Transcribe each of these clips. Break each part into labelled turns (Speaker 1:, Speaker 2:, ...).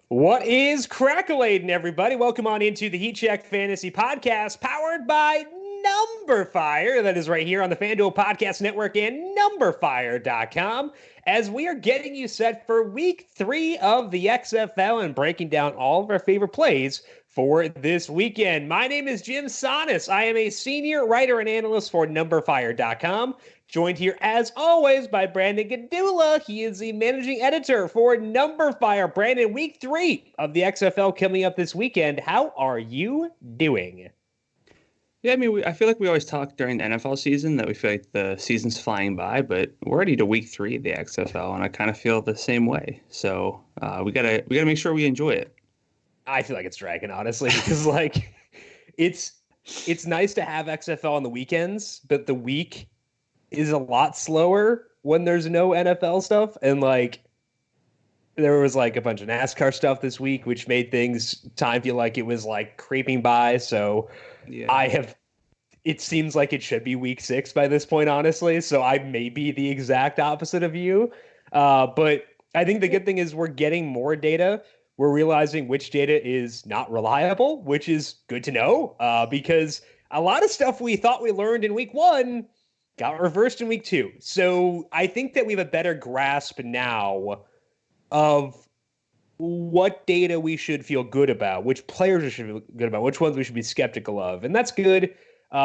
Speaker 1: What is crackling, everybody? Welcome on into the Heat Check Fantasy Podcast, powered by Number Fire. That is right here on the FanDuel Podcast Network and NumberFire.com. As we are getting you set for Week 3 of the XFL and breaking down all of our favorite plays for this weekend. My name is Jim Sonis. I am a senior writer and analyst for NumberFire.com. Joined here, as always, by Brandon Gadula. He is the managing editor for Number Fire. Brandon, Week 3 of the XFL coming up this weekend. How are you doing?
Speaker 2: Yeah, I mean, I feel like we always talk during the NFL season that we feel like the season's flying by, but we're already to Week 3 of the XFL, and I kind of feel the same way. So we gotta make sure we enjoy it.
Speaker 1: I feel like it's dragging, honestly, because it's nice to have XFL on the weekends, but the week is a lot slower when there's no NFL stuff. And there was a bunch of NASCAR stuff this week, which made time feel like it was creeping by. So yeah. It seems like it should be week 6 by this point, honestly. So I may be the exact opposite of you. But I think the good thing is we're getting more data. We're realizing which data is not reliable, which is good to know, because a lot of stuff we thought we learned in week 1 got reversed in week 2. So I think that we have a better grasp now of what data we should feel good about, which players we should feel good about, which ones we should be skeptical of. And that's good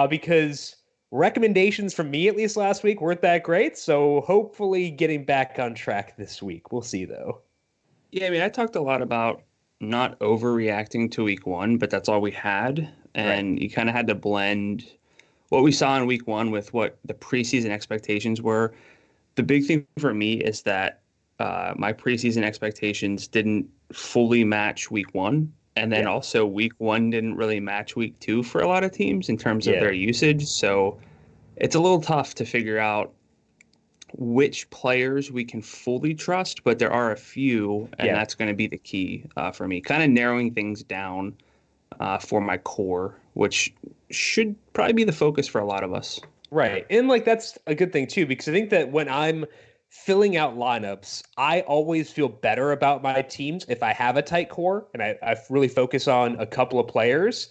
Speaker 1: because recommendations from me, at least last week, weren't that great. So hopefully getting back on track this week. We'll see, though.
Speaker 2: Yeah, I mean, I talked a lot about not overreacting to week 1, but that's all we had. And You kind of had to blend what we saw in week 1 with what the preseason expectations were. The big thing for me is that my preseason expectations didn't fully match week 1. And then also week 1 didn't really match week 2 for a lot of teams in terms of their usage. So it's a little tough to figure out which players we can fully trust, but there are a few, and that's going to be the key for me. Kind of narrowing things down for my core, which should probably be the focus for a lot of us.
Speaker 1: Right. And that's a good thing too, because I think that when I'm filling out lineups, I always feel better about my teams if I have a tight core and I really focus on a couple of players.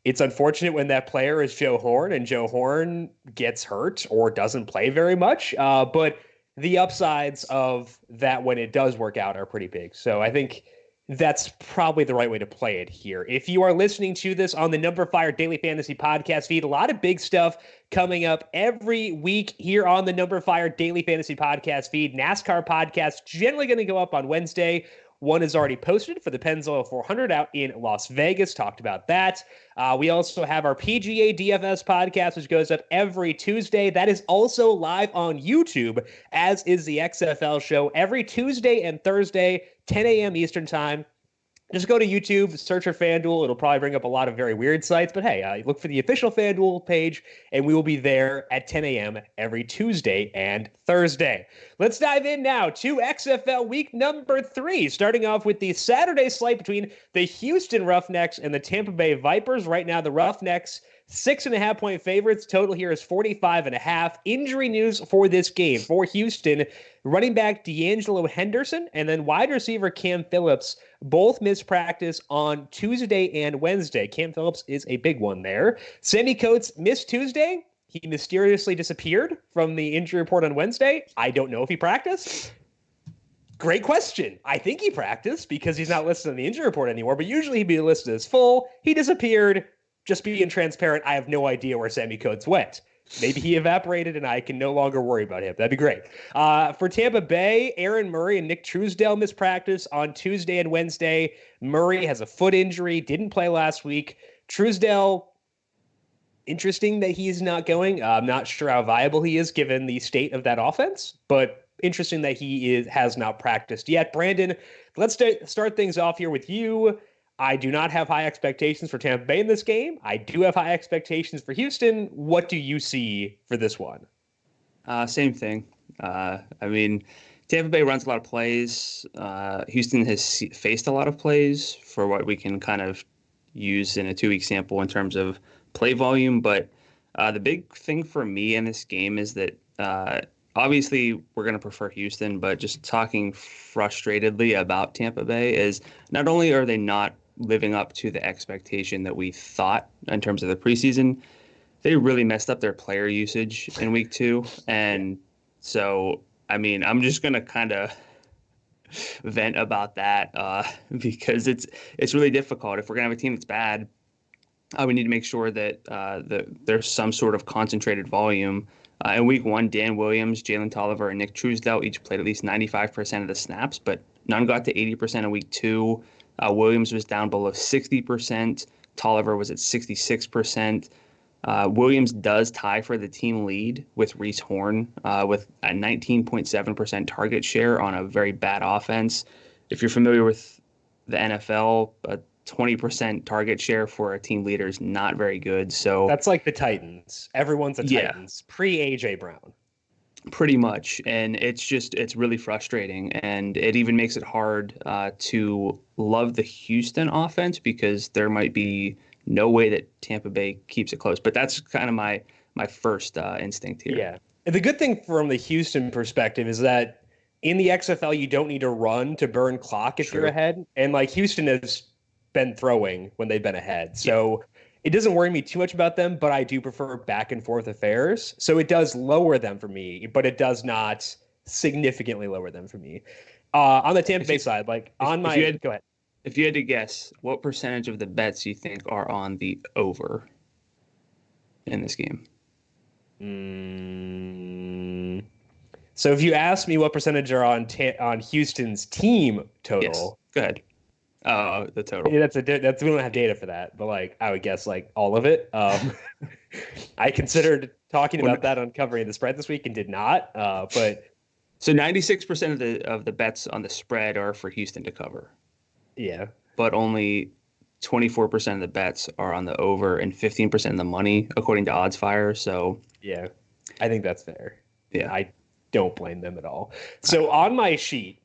Speaker 1: It's unfortunate when that player is Joe Horn and Joe Horn gets hurt or doesn't play very much. But the upsides of that when it does work out are pretty big. So I think that's probably the right way to play it here. If you are listening to this on the Number Fire Daily Fantasy Podcast feed, a lot of big stuff coming up every week here on the Number Fire Daily Fantasy Podcast feed. NASCAR podcast generally going to go up on Wednesday. One is already posted for the Pennzoil 400 out in Las Vegas. Talked about that. We also have our PGA DFS podcast, which goes up every Tuesday. That is also live on YouTube, as is the XFL show every Tuesday and Thursday, 10 a.m. Eastern time. Just go to YouTube, search for FanDuel. It'll probably bring up a lot of very weird sites, but hey, look for the official FanDuel page, and we will be there at 10 a.m. every Tuesday and Thursday. Let's dive in now to XFL week number 3, starting off with the Saturday slate between the Houston Roughnecks and the Tampa Bay Vipers. Right now, the Roughnecks 6.5-point favorites. Total here is 45.5. Injury news for this game for Houston: running back D'Angelo Henderson and then wide receiver Cam Phillips both missed practice on Tuesday and Wednesday. Cam Phillips is a big one there. Sammy Coates missed Tuesday. He mysteriously disappeared from the injury report on Wednesday. I don't know if he practiced. Great question. I think he practiced because he's not listed on the injury report anymore, but usually he'd be listed as full. He disappeared. Just being transparent, I have no idea where Sammy Coates went. Maybe he evaporated and I can no longer worry about him. That'd be great. For Tampa Bay, Aaron Murray and Nick Truesdell missed practice on Tuesday and Wednesday. Murray has a foot injury, didn't play last week. Truesdell, interesting that he's not going. I'm not sure how viable he is given the state of that offense, but interesting that he has not practiced yet. Brandon, let's start things off here with you. I do not have high expectations for Tampa Bay in this game. I do have high expectations for Houston. What do you see for this one?
Speaker 2: Same thing. I mean, Tampa Bay runs a lot of plays. Houston has faced a lot of plays for what we can kind of use in a 2-week sample in terms of play volume. But the big thing for me in this game is that obviously we're going to prefer Houston, but just talking frustratedly about Tampa Bay is not only are they not living up to the expectation that we thought in terms of the preseason, they really messed up their player usage in week 2. And so, I mean, I'm just going to kind of vent about that because it's really difficult. If we're going to have a team that's bad, we need to make sure that there's some sort of concentrated volume. In week 1, Dan Williams, Jalen Tolliver, and Nick Truesdale each played at least 95% of the snaps, but none got to 80% in week 2. Williams was down below 60%. Tolliver was at 66%. Williams does tie for the team lead with Reese Horn with a 19.7% target share on a very bad offense. If you're familiar with the NFL, 20% target share for a team leader is not very good. So
Speaker 1: that's like the Titans. Everyone's a Titans pre AJ Brown.
Speaker 2: Pretty much. And it's really frustrating. And it even makes it hard to love the Houston offense because there might be no way that Tampa Bay keeps it close. But that's kind of my first instinct here.
Speaker 1: Yeah. And the good thing from the Houston perspective is that in the XFL, you don't need to run to burn clock if you're ahead. And like Houston has been throwing when they've been ahead. So it doesn't worry me too much about them, but I do prefer back and forth affairs. So it does lower them for me, but it does not significantly lower them for me. On the Tampa Bay side, like go ahead.
Speaker 2: If you had to guess, what percentage of the bets you think are on the over in this game?
Speaker 1: So if you ask me what percentage are on Houston's team total,
Speaker 2: yes. Go ahead. The total.
Speaker 1: Yeah, that's we don't have data for that, but like I would guess like all of it. I considered talking about that on covering the spread this week and did not. But
Speaker 2: so 96% of the bets on the spread are for Houston to cover.
Speaker 1: Yeah,
Speaker 2: but only 24% of the bets are on the over and 15% of the money, according to OddsFire. So
Speaker 1: yeah, I think that's fair.
Speaker 2: Yeah,
Speaker 1: I don't blame them at all. So on my sheet,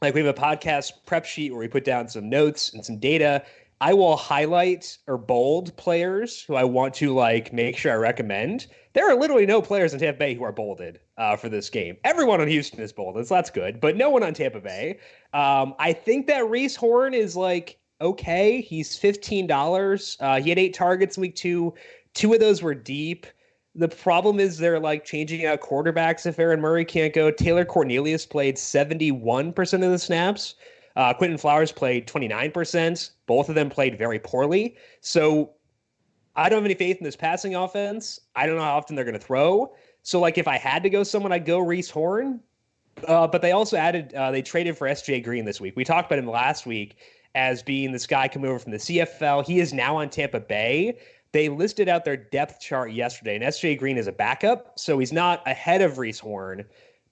Speaker 1: like we have a podcast prep sheet where we put down some notes and some data. I will highlight or bold players who I want to like make sure I recommend. There are literally no players in Tampa Bay who are bolded for this game. Everyone on Houston is bolded, so that's good, but no one on Tampa Bay. I think that Reese Horn is like okay. He's $15. He had 8 targets in week 2. 2 of those were deep. The problem is they're like changing out quarterbacks if Aaron Murray can't go. Taylor Cornelius played 71% of the snaps. Quentin Flowers played 29%. Both of them played very poorly. So I don't have any faith in this passing offense. I don't know how often they're going to throw. So like if I had to go someone, I'd go Reese Horn. But they also they traded for S.J. Green this week. We talked about him last week as being this guy coming over from the CFL. He is now on Tampa Bay. They listed out their depth chart yesterday, and S.J. Green is a backup, so he's not ahead of Reese Horn.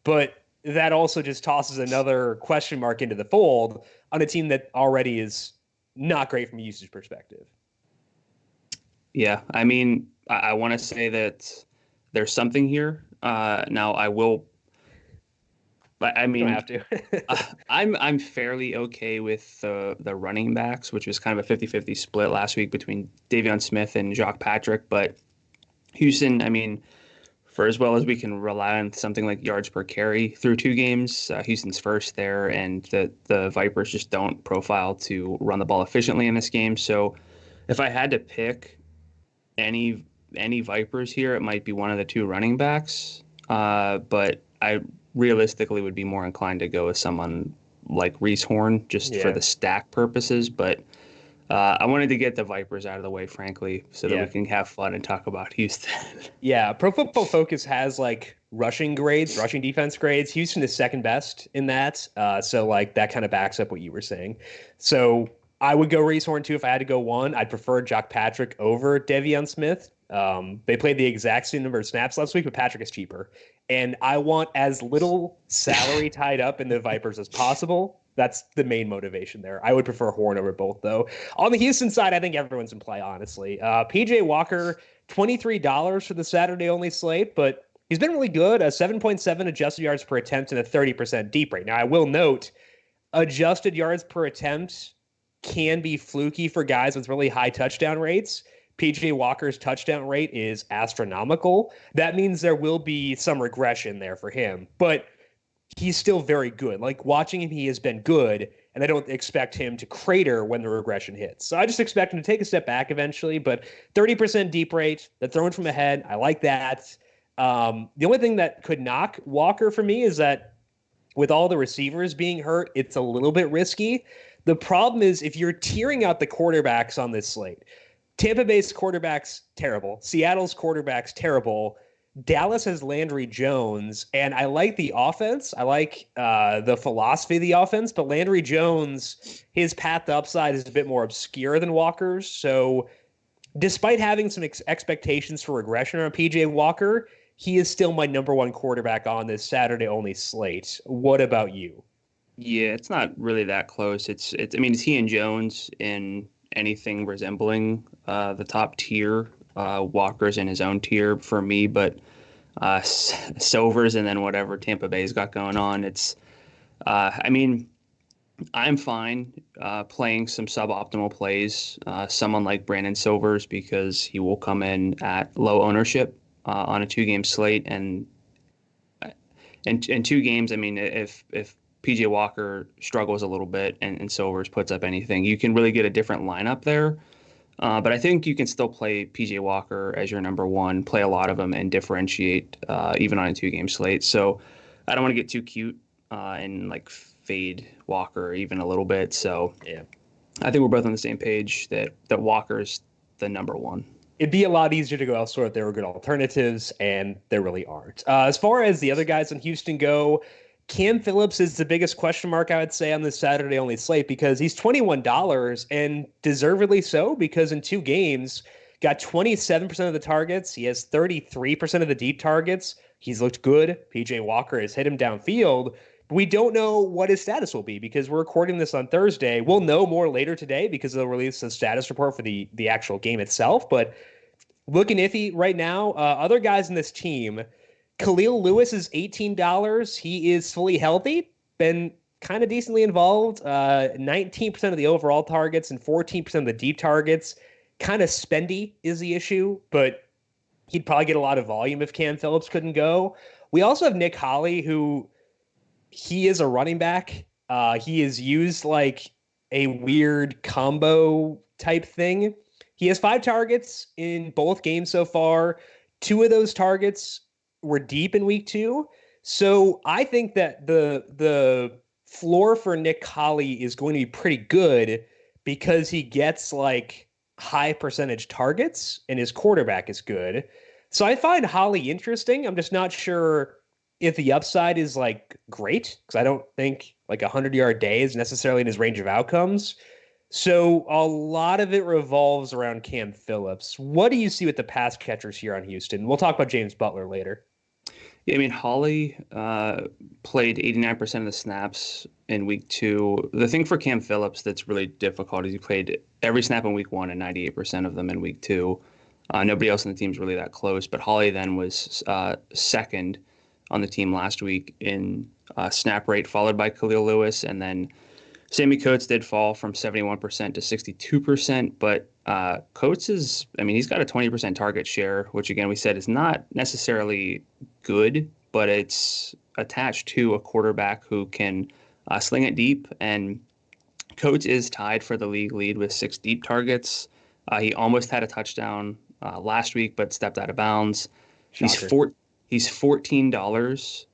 Speaker 1: But that also just tosses another question mark into the fold on a team that already is not great from a usage perspective.
Speaker 2: Yeah, I mean, I want to say that there's something here. Now, I will. I mean,
Speaker 1: you don't have
Speaker 2: to. I'm fairly okay with the running backs, which was kind of a 50-50 split last week between Davion Smith and Jacques Patrick. But Houston, I mean, for as well as we can rely on something like yards per carry through 2 games, Houston's first there, and the Vipers just don't profile to run the ball efficiently in this game. So if I had to pick any Vipers here, it might be one of the 2 running backs. But I realistically would be more inclined to go with someone like Reese Horn just for the stack purposes. But I wanted to get the Vipers out of the way, frankly, so that we can have fun and talk about Houston.
Speaker 1: Yeah, Pro Football Focus has like rushing defense grades. Houston is second best in that. So like that kind of backs up what you were saying. So I would go Reese Horn too if I had to go one. I'd prefer Jacques Patrick over Davion Smith. They played the exact same number of snaps last week, but Patrick is cheaper. And I want as little salary tied up in the Vipers as possible. That's the main motivation there. I would prefer Horn over both, though. On the Houston side, I think everyone's in play, honestly. PJ Walker, $23 for the Saturday-only slate, but he's been really good. 7.7 adjusted yards per attempt and a 30% deep rate. Now, I will note, adjusted yards per attempt can be fluky for guys with really high touchdown rates PJ Walker's touchdown rate is astronomical. That means there will be some regression there for him, but he's still very good. Like watching him, he has been good, and I don't expect him to crater when the regression hits. So I just expect him to take a step back eventually, but 30% deep rate, the throwing from ahead, I like that. The only thing that could knock Walker for me is that with all the receivers being hurt, it's a little bit risky. The problem is if you're tearing out the quarterbacks on this slate, Tampa Bay's quarterback's terrible. Seattle's quarterback's terrible. Dallas has Landry Jones, and I like the offense. I like the philosophy of the offense, but Landry Jones, his path to upside is a bit more obscure than Walker's. So despite having some expectations for regression on PJ Walker, he is still my number one quarterback on this Saturday-only slate. What about you?
Speaker 2: Yeah, it's not really that close. It's. I mean, it's he and Jones in anything resembling the top tier. Walker's in his own tier for me, but Silvers and then whatever Tampa Bay's got going on. It's. I mean, I'm fine playing some suboptimal plays. Someone like Brandon Silvers because he will come in at low ownership on a 2-game slate, and in 2 games, I mean, if PJ Walker struggles a little bit and Silvers puts up anything, you can really get a different lineup there. But I think you can still play PJ Walker as your number one, play a lot of them, and differentiate even on a 2-game slate. So I don't want to get too cute and like fade Walker even a little bit. So
Speaker 1: yeah,
Speaker 2: I think we're both on the same page that Walker's the number one.
Speaker 1: It'd be a lot easier to go elsewhere if there were good alternatives, and there really aren't. As far as the other guys in Houston go, Cam Phillips is the biggest question mark, I would say, on this Saturday-only slate because he's $21, and deservedly so, because in 2 games, got 27% of the targets. He has 33% of the deep targets. He's looked good. PJ Walker has hit him downfield. But we don't know what his status will be because we're recording this on Thursday. We'll know more later today because they'll release a status report for the actual game itself. But looking iffy right now. Other guys in this team, Khalil Lewis is $18. He is fully healthy, been kind of decently involved. 19% of the overall targets and 14% of the deep targets. Kind of spendy is the issue, but he'd probably get a lot of volume if Cam Phillips couldn't go. We also have Nick Holley, who he is a running back. He is used like a weird combo type thing. He has 5 targets in both games so far. 2 of those targets were deep in week 2. So I think that the floor for Nick Holley is going to be pretty good because he gets like high percentage targets and his quarterback is good. So I find Holley interesting. I'm just not sure if the upside is like great because I don't think like 100-yard day is necessarily in his range of outcomes. So a lot of it revolves around Cam Phillips. What do you see with the pass catchers here on Houston? We'll talk about James Butler later.
Speaker 2: Yeah, I mean, Holley played 89% of the snaps in week 2. The thing for Cam Phillips that's really difficult is he played every snap in week 1 and 98% of them in week 2. Nobody else on the team is really that close, but Holley then was second on the team last week in snap rate, followed by Khalil Lewis, and then Sammy Coates did fall from 71% to 62%, but Coates is, I mean, he's got a 20% target share, which again, we said is not necessarily good, but it's attached to a quarterback who can sling it deep. And Coates is tied for the league lead with 6 deep targets. He almost had a touchdown last week, but stepped out of bounds.
Speaker 1: Shocker.
Speaker 2: He's $14.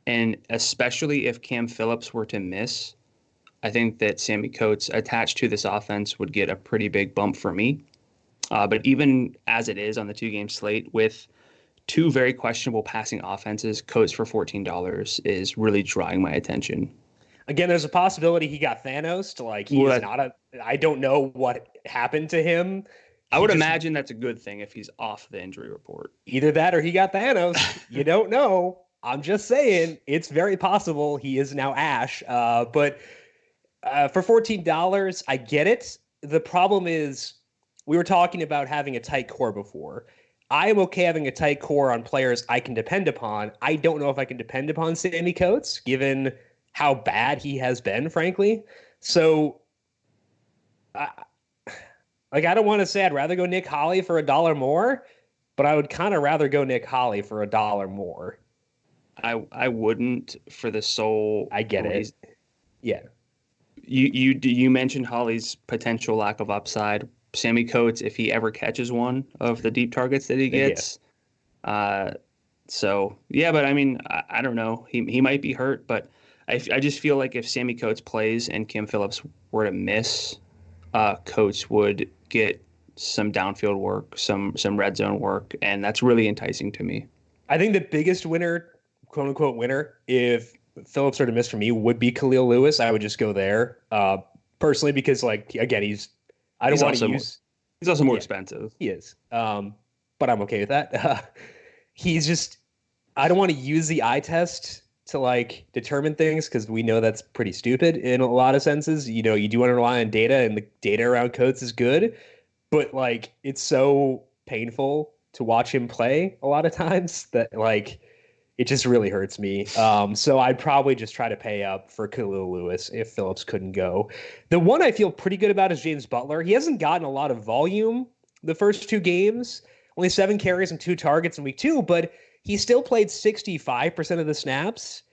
Speaker 2: And especially if Cam Phillips were to miss, I think that Sammy Coates attached to this offense would get a pretty big bump for me. But even as it is on the 2-game slate with 2 very questionable passing offenses, Coates for $14 is really drawing my attention.
Speaker 1: Again, there's a possibility he got Thanos to like, I don't know what happened to him.
Speaker 2: I would imagine that's a good thing if he's off the injury report.
Speaker 1: Either that or he got Thanos. You don't know. I'm just saying it's very possible he is now Ash. But for $14, I get it. The problem is we were talking about having a tight core before. I am okay having a tight core on players I can depend upon. I don't know if I can depend upon Sammy Coates, given how bad he has been, frankly. So Like, I don't want to say I'd rather go Nick Holly for $1 more, but I would kind of rather go Nick Holly for $1 more.
Speaker 2: I wouldn't for the sole
Speaker 1: I get it.
Speaker 2: reason.
Speaker 1: Yeah.
Speaker 2: You mentioned Holly's potential lack of upside. Sammy Coates, if he ever catches one of the deep targets that he gets, so yeah. But I mean, I don't know. He might be hurt, but I just feel like if Sammy Coates plays and Kim Phillips were to miss, Coates would get some downfield work, some red zone work, and that's really enticing to me.
Speaker 1: I think the biggest winner, quote unquote winner, if Phillips were to miss for me, would be Khalil Lewis. I would just go there personally because, like, again, I don't want to use.
Speaker 2: He's also more expensive.
Speaker 1: He is, but I'm okay with that. He's just. I don't want to use the eye test to like determine things because we know that's pretty stupid in a lot of senses. You know, you do want to rely on data, and the data around Coates is good, but like it's so painful to watch him play a lot of times that like it just really hurts me. So I'd probably just try to pay up for Khalil Lewis if Phillips couldn't go. The one I feel pretty good about is James Butler. He hasn't gotten a lot of volume the first two games, only 7 carries and 2 targets in week 2, but he still played 65% of the snaps.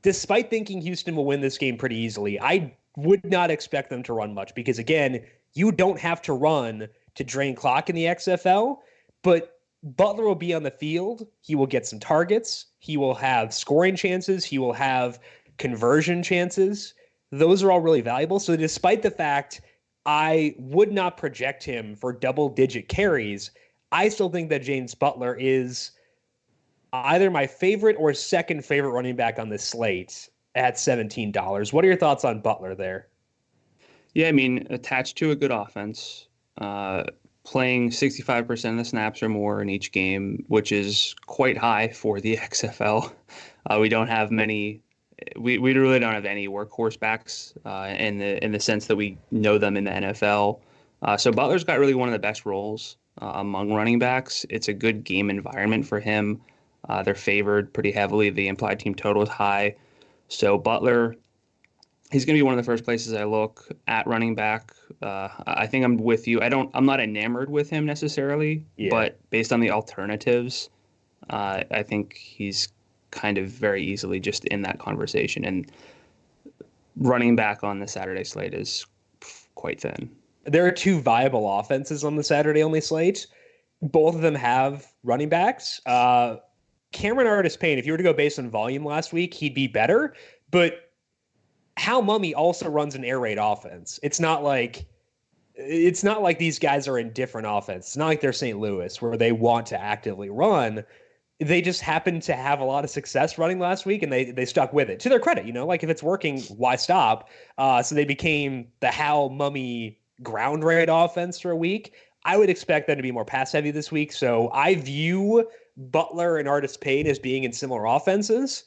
Speaker 1: Despite thinking Houston will win this game pretty easily, I would not expect them to run much because, again, you don't have to run to drain clock in the XFL, but Butler will be on the field. He will get some targets. He will have scoring chances. He will have conversion chances. Those are all really valuable. So despite the fact I would not project him for double-digit carries, I still think that James Butler is either my favorite or second favorite running back on this slate at $17. What are your thoughts on Butler there?
Speaker 2: Yeah, I mean, attached to a good offense, playing 65% of the snaps or more in each game, which is quite high for the XFL. We don't have many. We really don't have any workhorse backs in the sense that we know them in the NFL. So Butler's got really one of the best roles among running backs. It's a good game environment for him. They're favored pretty heavily. The implied team total is high. So Butler, he's going to be one of the first places I look at running back. I think I'm with you. I'm not enamored with him necessarily, but based on the alternatives, I think he's kind of very easily just in that conversation. And running back on the Saturday slate is quite thin.
Speaker 1: There are 2 viable offenses on the Saturday only slate. Both of them have running backs. Cameron Artis-Payne, if you were to go based on volume last week, he'd be better. But Hal Mummy also runs an air raid offense. It's not like these guys are in different offense. It's not like they're St. Louis where they want to actively run. They just happened to have a lot of success running last week, and they stuck with it. To their credit, like if it's working, why stop? So they became the Hal Mummy ground raid offense for a week. I would expect them to be more pass heavy this week. So I view Butler and Artis-Payne as being in similar offenses.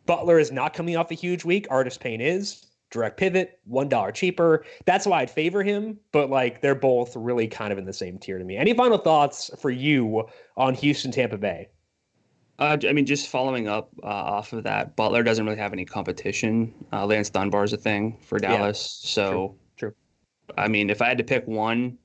Speaker 1: Butler is not coming off a huge week. Artis-Payne is. Direct pivot, $1 cheaper. That's why I'd favor him, but like they're both really kind of in the same tier to me. Any final thoughts for you on Houston, Tampa Bay?
Speaker 2: I mean, just following up off of that, Butler doesn't really have any competition. Lance Dunbar's a thing for Dallas. Yeah, so,
Speaker 1: true.
Speaker 2: I mean, if I had to pick one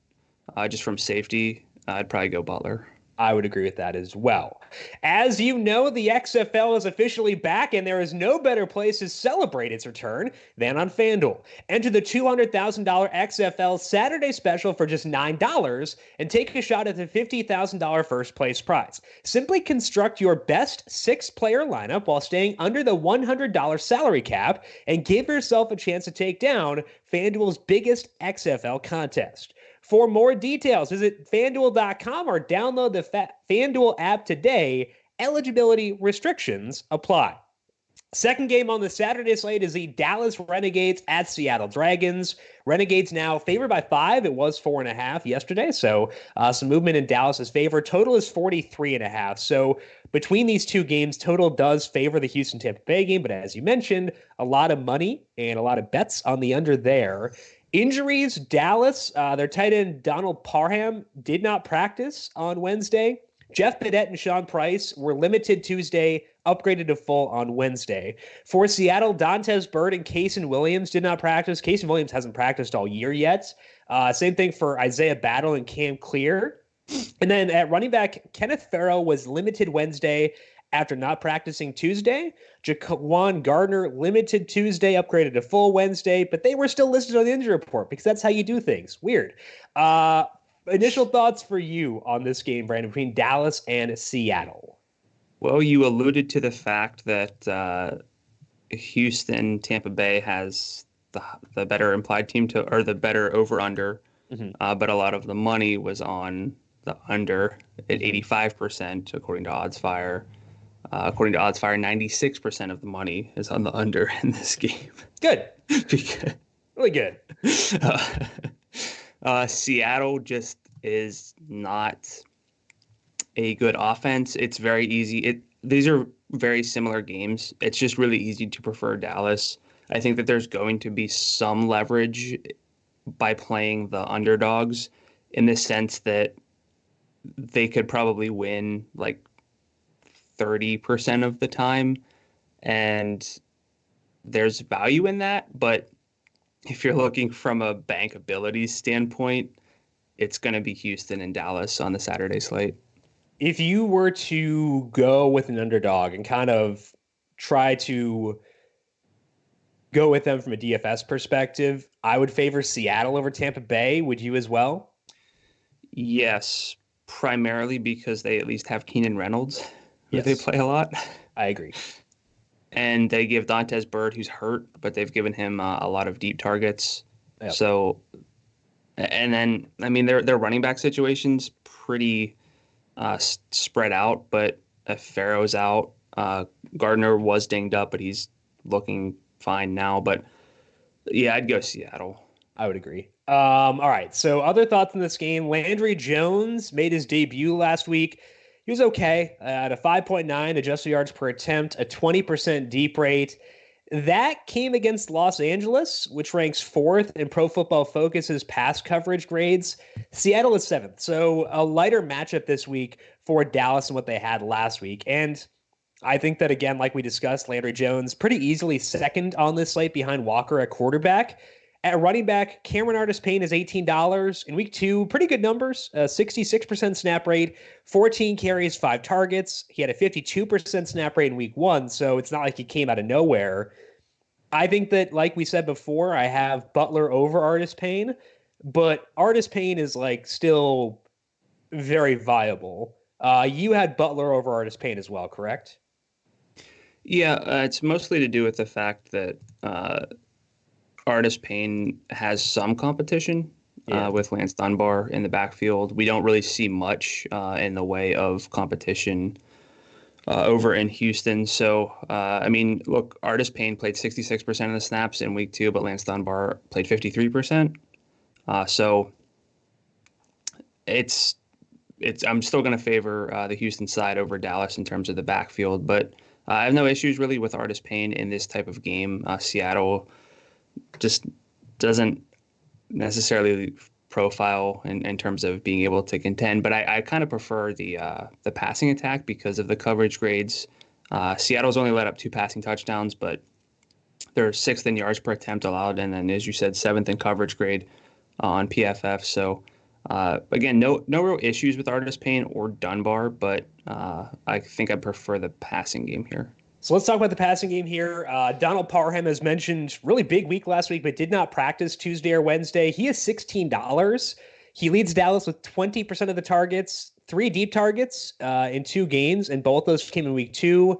Speaker 2: just from safety, I'd probably go Butler.
Speaker 1: I would agree with that as well. As you know, the XFL is officially back, and there is no better place to celebrate its return than on FanDuel. Enter the $200,000 XFL Saturday special for just $9 and take a shot at the $50,000 first place prize. Simply construct your best 6-player lineup while staying under the $100 salary cap and give yourself a chance to take down FanDuel's biggest XFL contest. For more details, visit FanDuel.com or download the FanDuel app today. Eligibility restrictions apply. Second game on the Saturday slate is the Dallas Renegades at Seattle Dragons. Renegades now favored by 5. It was 4.5 yesterday, so some movement in Dallas's favor. Total is 43.5. So between these two games, total does favor the Houston Tampa Bay game, but as you mentioned, a lot of money and a lot of bets on the under there. Injuries, Dallas, their tight end Donald Parham did not practice on Wednesday. Jeff Bidette and Sean Price were limited Tuesday upgraded to full on Wednesday. For Seattle, Dontez Bird and Kaysen Williams did not practice. Kaysen Williams hasn't practiced all year yet. Same thing for Isaiah Battle and Cam Clear. And then at running back, Kenneth Farrow was limited Wednesday after not practicing Tuesday. Jaquan Gardner limited Tuesday, upgraded to full Wednesday, but they were still listed on the injury report because that's how you do things. Weird. Initial thoughts for you on this game, Brandon, between Dallas and Seattle?
Speaker 2: Well, you alluded to the fact that Houston, Tampa Bay has the better implied team to, or the better over under, but a lot of the money was on the under at 85%, according to OddsFire. According to OddsFire, 96% of the money is on the under in this game.
Speaker 1: Good. Really good.
Speaker 2: Seattle just is not a good offense. It's very easy. These are very similar games. It's just really easy to prefer Dallas. I think that there's going to be some leverage by playing the underdogs in the sense that they could probably win like 30% of the time. And there's value in that. But if you're looking from a bankability standpoint, it's going to be Houston and Dallas on the Saturday slate.
Speaker 1: If you were to go with an underdog and kind of try to go with them from a DFS perspective, I would favor Seattle over Tampa Bay. Would you as well?
Speaker 2: Yes, primarily because they at least have Keenan Reynolds, who they play a lot.
Speaker 1: I agree.
Speaker 2: And they give Dontez Bird, who's hurt, but they've given him a lot of deep targets. Yep. So, and then, I mean, their running back situation's pretty spread out, but if Farrow's out, Gardner was dinged up, but he's looking fine now. But yeah, I'd go Seattle.
Speaker 1: I would agree. All right. So other thoughts in this game. Landry Jones made his debut last week. He was okay at a 5.9 adjusted yards per attempt, a 20% deep rate. That came against Los Angeles, which ranks 4th in Pro Football Focus's pass coverage grades. Seattle is 7th. So a lighter matchup this week for Dallas than what they had last week. And I think that, again, like we discussed, Landry Jones pretty easily second on this slate behind Walker at quarterback. At running back, Cameron Artis-Payne is $18. In week 2, pretty good numbers, 66% snap rate, 14 carries, 5 targets. He had a 52% snap rate in week 1, so it's not like he came out of nowhere. I think that, like we said before, I have Butler over Artis-Payne, but Artis-Payne is like still very viable. You had Butler over Artis-Payne as well, correct?
Speaker 2: Yeah, it's mostly to do with the fact that Artis-Payne has some competition with Lance Dunbar in the backfield. We don't really see much in the way of competition over in Houston. So, I mean, look, Artis-Payne played 66% of the snaps in week 2, but Lance Dunbar played 53%. So I'm still going to favor the Houston side over Dallas in terms of the backfield, but I have no issues really with Artis-Payne in this type of game. Seattle just doesn't necessarily profile in terms of being able to contend, but I kind of prefer the passing attack because of the coverage grades. Seattle's only let up 2 passing touchdowns, but they're 6th in yards per attempt allowed, and then, as you said, 7th in coverage grade on PFF. So again, no real issues with Artis-Payne or Dunbar, but I think I prefer the passing game here.
Speaker 1: So let's talk about the passing game here. Donald Parham, as mentioned, really big week last week, but did not practice Tuesday or Wednesday. He is $16. He leads Dallas with 20% of the targets, 3 deep targets in 2 games, and both those came in week 2.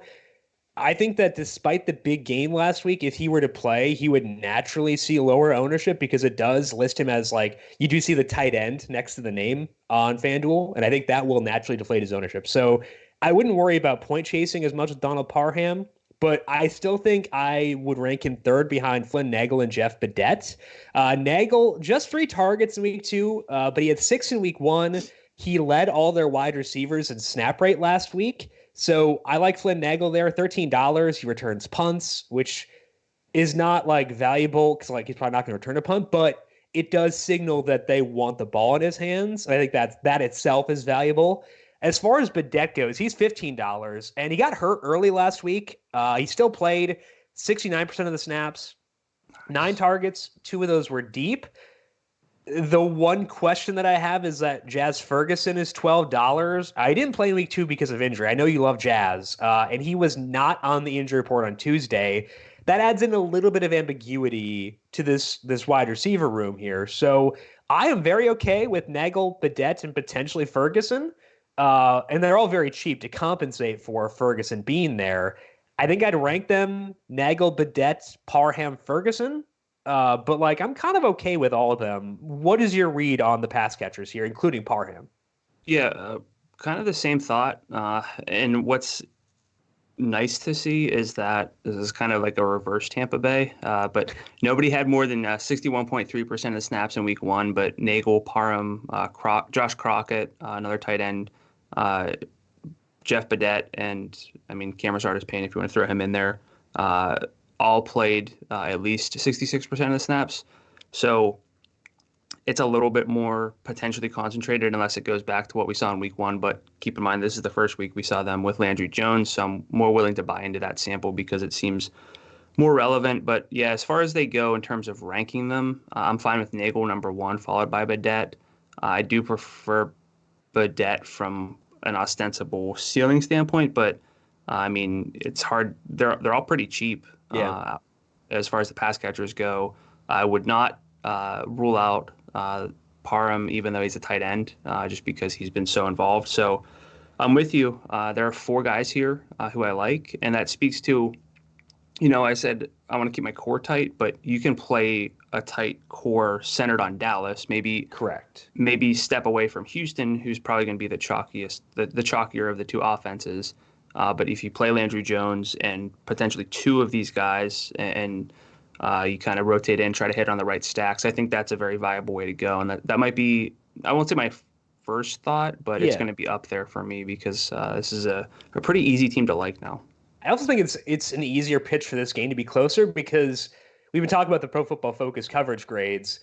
Speaker 1: I think that despite the big game last week, if he were to play, he would naturally see lower ownership because it does list him as, like, you do see the tight end next to the name on FanDuel, and I think that will naturally deflate his ownership. So I wouldn't worry about point chasing as much with Donald Parham, but I still think I would rank him 3rd behind Flynn Nagel and Jeff Badette. Nagel, just 3 targets in week 2, but he had 6 in week 1. He led all their wide receivers in snap rate last week. So I like Flynn Nagel there, $13. He returns punts, which is not like valuable because like he's probably not going to return a punt, but it does signal that they want the ball in his hands. I think that itself is valuable. As far as Badet goes, he's $15, and he got hurt early last week. He still played 69% of the snaps, 9 targets, 2 of those were deep. The one question that I have is that Jazz Ferguson is $12. I didn't play in week 2 because of injury. I know you love Jazz, and he was not on the injury report on Tuesday. That adds in a little bit of ambiguity to this wide receiver room here. So I am very okay with Nagel, Badet, and potentially Ferguson. And they're all very cheap to compensate for Ferguson being there. I think I'd rank them Nagel, Badet, Parham, Ferguson. But like I'm kind of okay with all of them. What is your read on the pass catchers here, including Parham?
Speaker 2: Yeah, kind of the same thought. And what's nice to see is that this is kind of like a reverse Tampa Bay. But nobody had more than 61.3% of snaps in week 1. But Nagel, Parham, Josh Crockett, another tight end, Jeff Badet, and I mean Cameron Artis-Payne if you want to throw him in there. All played at least 66% of the snaps. So it's a little bit more potentially concentrated unless it goes back to what we saw in week 1. But keep in mind, this is the first week we saw them with Landry Jones. So I'm more willing to buy into that sample because it seems more relevant. But yeah, as far as they go in terms of ranking them, I'm fine with Nagel number 1, followed by Badet. I do prefer Badet from an ostensible ceiling standpoint, but I mean, it's hard. They're all pretty cheap.
Speaker 1: Yeah.
Speaker 2: As far as the pass catchers go, I would not rule out Parham, even though he's a tight end, just because he's been so involved. So I'm with you. There are 4 guys here who I like, and that speaks to, I said I want to keep my core tight, but you can play a tight core centered on Dallas.
Speaker 1: Correct.
Speaker 2: Maybe step away from Houston, who's probably going to be the chalkier of the 2 offenses. But if you play Landry Jones and potentially 2 of these guys and you kind of rotate in, try to hit on the right stacks, I think that's a very viable way to go. And that might be, I won't say my first thought, but it's going to be up there for me because this is a pretty easy team to like now.
Speaker 1: I also think it's an easier pitch for this game to be closer because we've been talking about the Pro Football Focus coverage grades.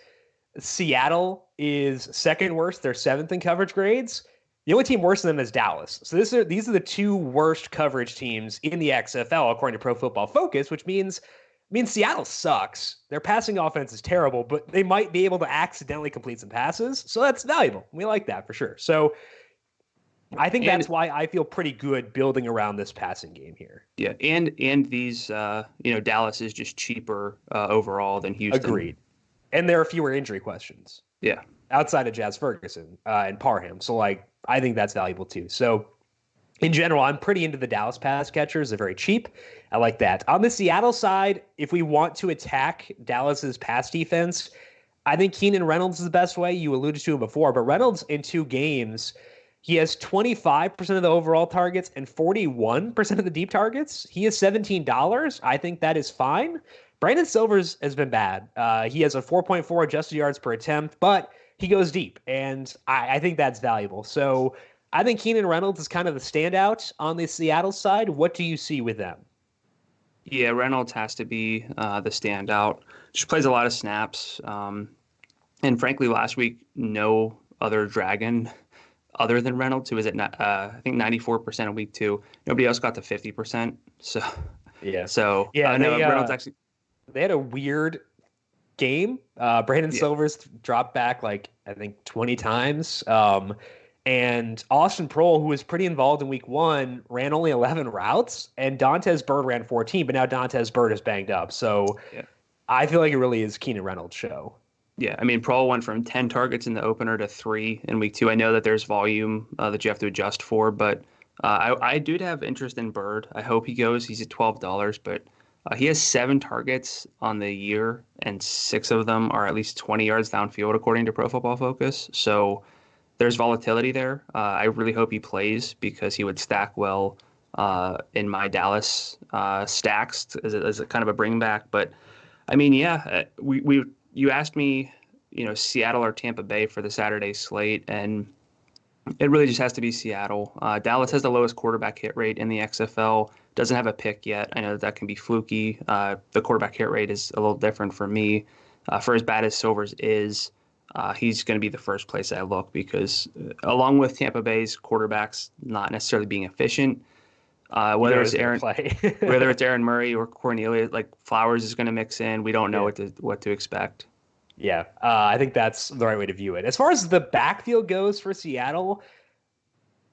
Speaker 1: Seattle is second worst. They're 7th in coverage grades. The only team worse than them is Dallas. So these are the 2 worst coverage teams in the XFL, according to Pro Football Focus, which means Seattle sucks. Their passing offense is terrible, but they might be able to accidentally complete some passes. So that's valuable. We like that for sure. So I think that's why I feel pretty good building around this passing game here.
Speaker 2: Yeah, and these, Dallas is just cheaper overall than Houston.
Speaker 1: Agreed. And there are fewer injury questions.
Speaker 2: Yeah.
Speaker 1: Outside of Jazz Ferguson and Parham. So, I think that's valuable too. So, in general, I'm pretty into the Dallas pass catchers. They're very cheap. I like that. On the Seattle side, if we want to attack Dallas's pass defense, I think Keenan Reynolds is the best way. You alluded to him before, but Reynolds in 2 games, he has 25% of the overall targets and 41% of the deep targets. He is $17. I think that is fine. Brandon Silvers has been bad. He has a 4.4 adjusted yards per attempt, but he goes deep, and I think that's valuable. So I think Keenan Reynolds is kind of the standout on the Seattle side. What do you see with them?
Speaker 2: Yeah, Reynolds has to be the standout. Just plays a lot of snaps. And frankly, last week, no other Dragon other than Reynolds, who was at, I think, 94% in week 2. Nobody else got to 50%. So,
Speaker 1: yeah.
Speaker 2: So, Reynolds actually.
Speaker 1: They had a weird game. Brandon Silvers dropped back I think 20 times. And Austin Prohl, who was pretty involved in week 1, ran only 11 routes, and Dantes Bird ran 14, but now Dantes Bird is banged up. So I feel like it really is Keenan Reynolds' show.
Speaker 2: Yeah, I mean, Prohl went from 10 targets in the opener to 3 in week 2. I know that there's volume that you have to adjust for, but I do have interest in Bird. I hope he goes. He's at $12, but he has 7 targets on the year, and 6 of them are at least 20 yards downfield, according to Pro Football Focus. So there's volatility there. I really hope he plays because he would stack well in my Dallas stacks as a kind of a bring back. But I mean, you asked me, Seattle or Tampa Bay for the Saturday slate, and it really just has to be Seattle. Dallas has the lowest quarterback hit rate in the XFL. Doesn't have a pick yet. I know that can be fluky. The quarterback hit rate is a little different for me. For as bad as Silvers is, he's going to be the first place I look because along with Tampa Bay's quarterbacks not necessarily being efficient, whether it's Aaron Murray or Cornelius, like Flowers is going to mix in. We don't know what to expect.
Speaker 1: Yeah, I think that's the right way to view it. As far as the backfield goes for Seattle,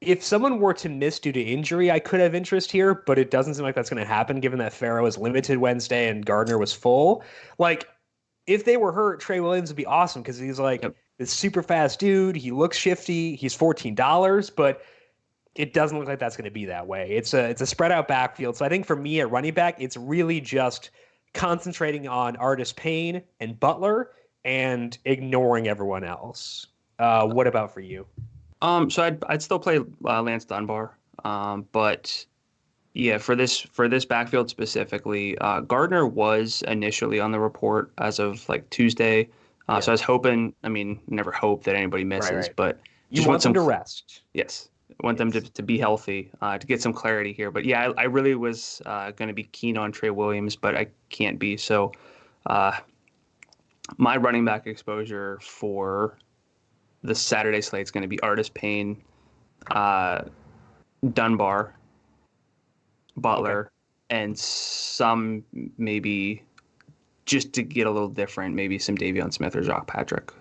Speaker 1: if someone were to miss due to injury, I could have interest here, but it doesn't seem like that's going to happen given that Farrow was limited Wednesday and Gardner was full. Like, if they were hurt, Trey Williams would be awesome because he's like this super fast dude. He looks shifty. He's $14, but it doesn't look like that's going to be that way. It's a spread out backfield. So I think for me at running back, it's really just concentrating on Artis Payne and Butler and ignoring everyone else. What about for you?
Speaker 2: So I'd still play Lance Dunbar, but yeah, for this backfield specifically, Gardner was initially on the report as of like Tuesday. So I was hoping. I mean, never hope that anybody misses, but
Speaker 1: you want them to rest.
Speaker 2: Yes, I want them to be healthy to get some clarity here. But yeah, I really was going to be keen on Trey Williams, but I can't be. So my running back exposure for the Saturday slate is going to be Artis Payne, Dunbar, Butler, and some maybe just to get a little different, maybe some Davion Smith or Jacques Patrick.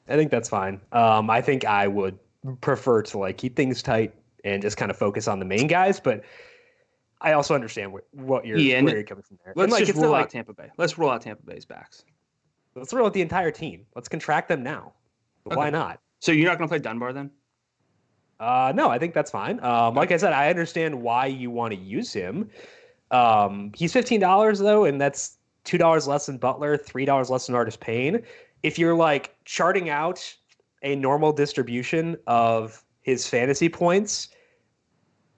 Speaker 1: I think that's fine. I think I would prefer to like keep things tight and just kind of focus on the main guys, but I also understand where you're coming from there.
Speaker 2: Let's just rule out Tampa Bay. Let's rule out Tampa Bay's backs.
Speaker 1: Let's rule out the entire team. Let's contract them now. Okay. Why not?
Speaker 2: So you're not going to play Dunbar then?
Speaker 1: No, I think that's fine. Like I said, I understand why you want to use him. He's $15 though, and that's $2 less than Butler, $3 less than Artis Payne. If you're like charting out a normal distribution of his fantasy points,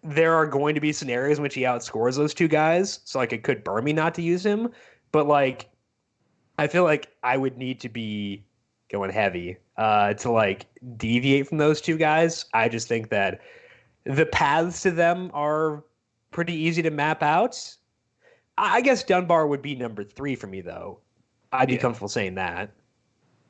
Speaker 1: there are going to be scenarios in which he outscores those two guys. So like it could burn me not to use him, but like I feel like I would need to be going heavy to like deviate from those two guys. I just think that the paths to them are pretty easy to map out. I guess Dunbar would be number 3 for me though. I'd be comfortable saying that.